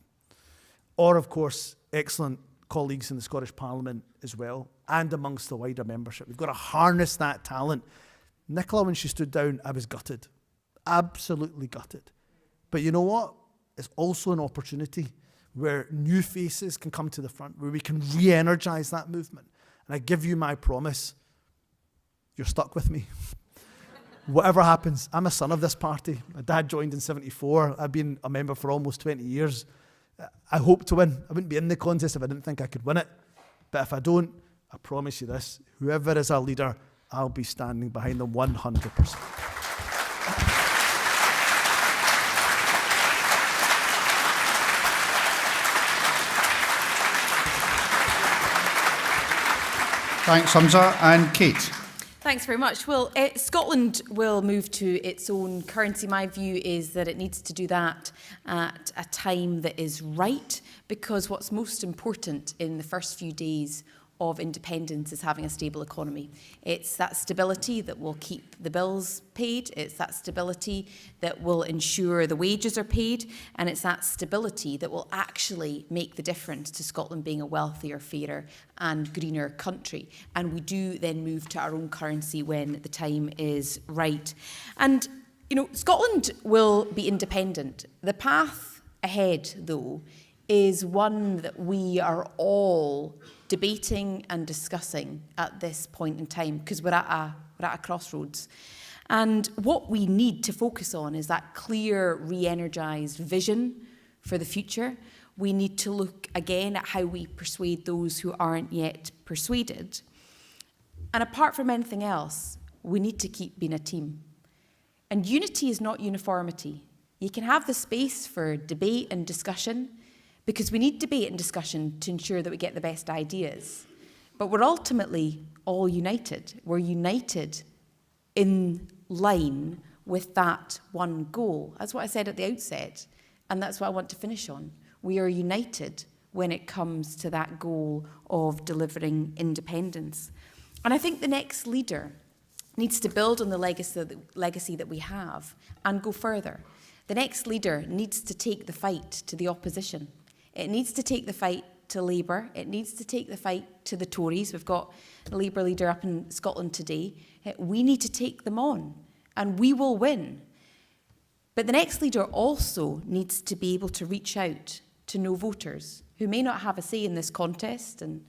Or, of course, excellent colleagues in the Scottish Parliament as well, and amongst the wider membership. We've got to harness that talent. Nicola, when she stood down, I was gutted. Absolutely gutted. But you know what? It's also an opportunity where new faces can come to the front, where we can re-energise that movement. And I give you my promise, you're stuck with me. Whatever happens, I'm a son of this party. My dad joined in 74. I've been a member for almost 20 years. I hope to win. I wouldn't be in the contest if I didn't think I could win it. But if I don't, I promise you this, whoever is our leader, I'll be standing behind them 100%. Thanks, Hamza. And Kate. Thanks very much. Well, Scotland will move to its own currency. My view is that it needs to do that at a time that is right, because what's most important in the first few days of independence is having a stable economy. It's that stability that will keep the bills paid, it's that stability that will ensure the wages are paid, and it's that stability that will actually make the difference to Scotland being a wealthier, fairer and greener country. And we do then move to our own currency when the time is right. And You know, Scotland will be independent. The path ahead, though, is one that we are all debating and discussing at this point in time, because we're at a crossroads. And what we need to focus on is that clear, re-energised vision for the future. We need to look again at how we persuade those who aren't yet persuaded. And apart from anything else, we need to keep being a team. And unity is not uniformity. You can have the space for debate and discussion, because we need debate and discussion to ensure that we get the best ideas. But we're ultimately all united. We're united in line with that one goal. That's what I said at the outset, and that's what I want to finish on. We are united when it comes to that goal of delivering independence. And I think the next leader needs to build on the legacy that we have and go further. The next leader needs to take the fight to the opposition. It needs to take the fight to Labour. It needs to take the fight to the Tories. We've got a Labour leader up in Scotland today. We need to take them on, and we will win. But the next leader also needs to be able to reach out to no voters who may not have a say in this contest and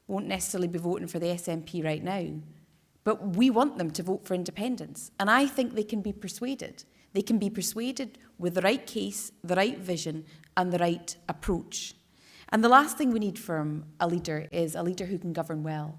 won't necessarily be voting for the SNP right now. But we want them to vote for independence. And I think they can be persuaded. They can be persuaded with the right case, the right vision, and the right approach. And the last thing we need from a leader is a leader who can govern well,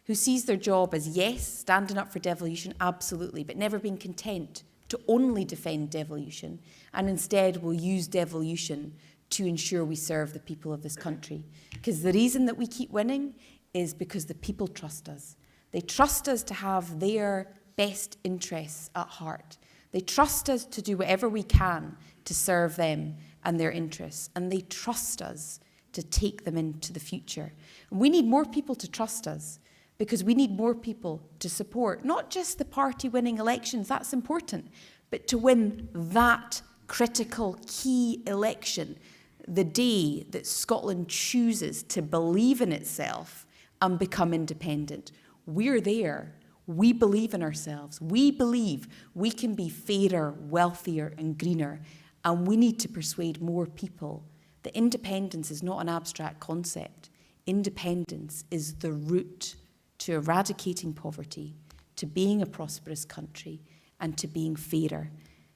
who sees their job as, yes, standing up for devolution, absolutely, but never being content to only defend devolution, and instead will use devolution to ensure we serve the people of this country. Because the reason that we keep winning is because the people trust us. They trust us to have their best interests at heart. They trust us to do whatever we can to serve them and their interests. And they trust us to take them into the future. And we need more people to trust us, because we need more people to support, not just the party winning elections, that's important, but to win that critical key election, the day that Scotland chooses to believe in itself and become independent. We're there. We believe in ourselves. We believe we can be fairer, wealthier, and greener. And we need to persuade more people that independence is not an abstract concept. Independence is the route to eradicating poverty, to being a prosperous country, and to being fairer.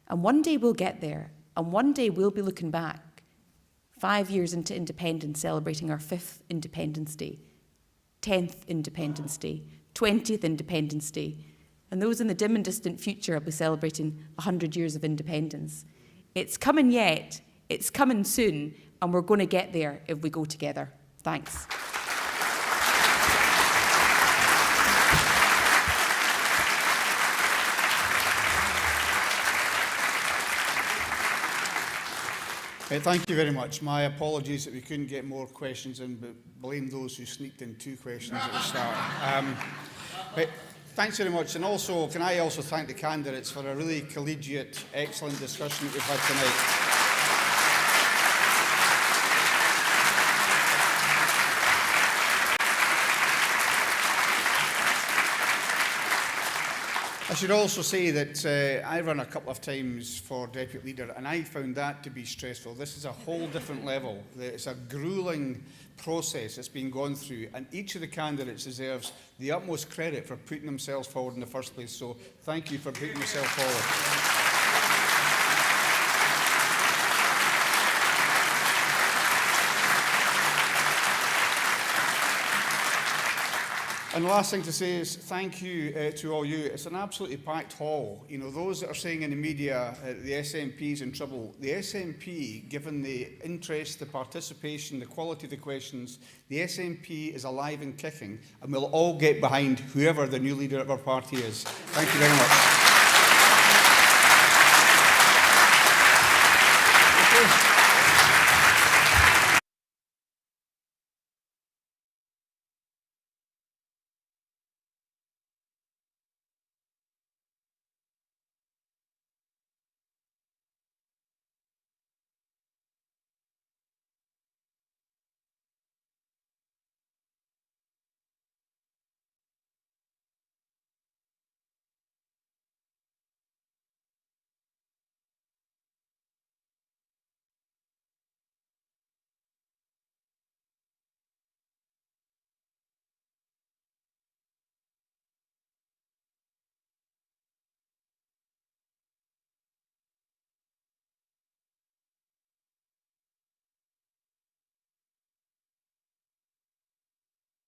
And one day we'll get there. And one day we'll be looking back, 5 years into independence, celebrating our 5th Independence Day, 10th Independence Day, 20th Independence Day. And those in the dim and distant future will be celebrating 100 years of independence. It's coming yet, it's coming soon, and we're going to get there if we go together. Thanks. Thank you very much. My apologies that we couldn't get more questions in, but blame those who sneaked in 2 questions at the start. But thanks very much. And also, can I also thank the candidates for a really collegiate, excellent discussion that we've had tonight. I should also say that I run a couple of times for Deputy Leader, and I found that to be stressful. This is a whole different level. It's a gruelling process that's been gone through, and each of the candidates deserves the utmost credit for putting themselves forward in the first place. So thank you for putting yourself forward. And the last thing to say is thank you to all you. It's an absolutely packed hall. You know, those that are saying in the media the SNP is in trouble, the SNP, given the interest, the participation, the quality of the questions, the SNP is alive and kicking, and we'll all get behind whoever the new leader of our party is. Thank you very much.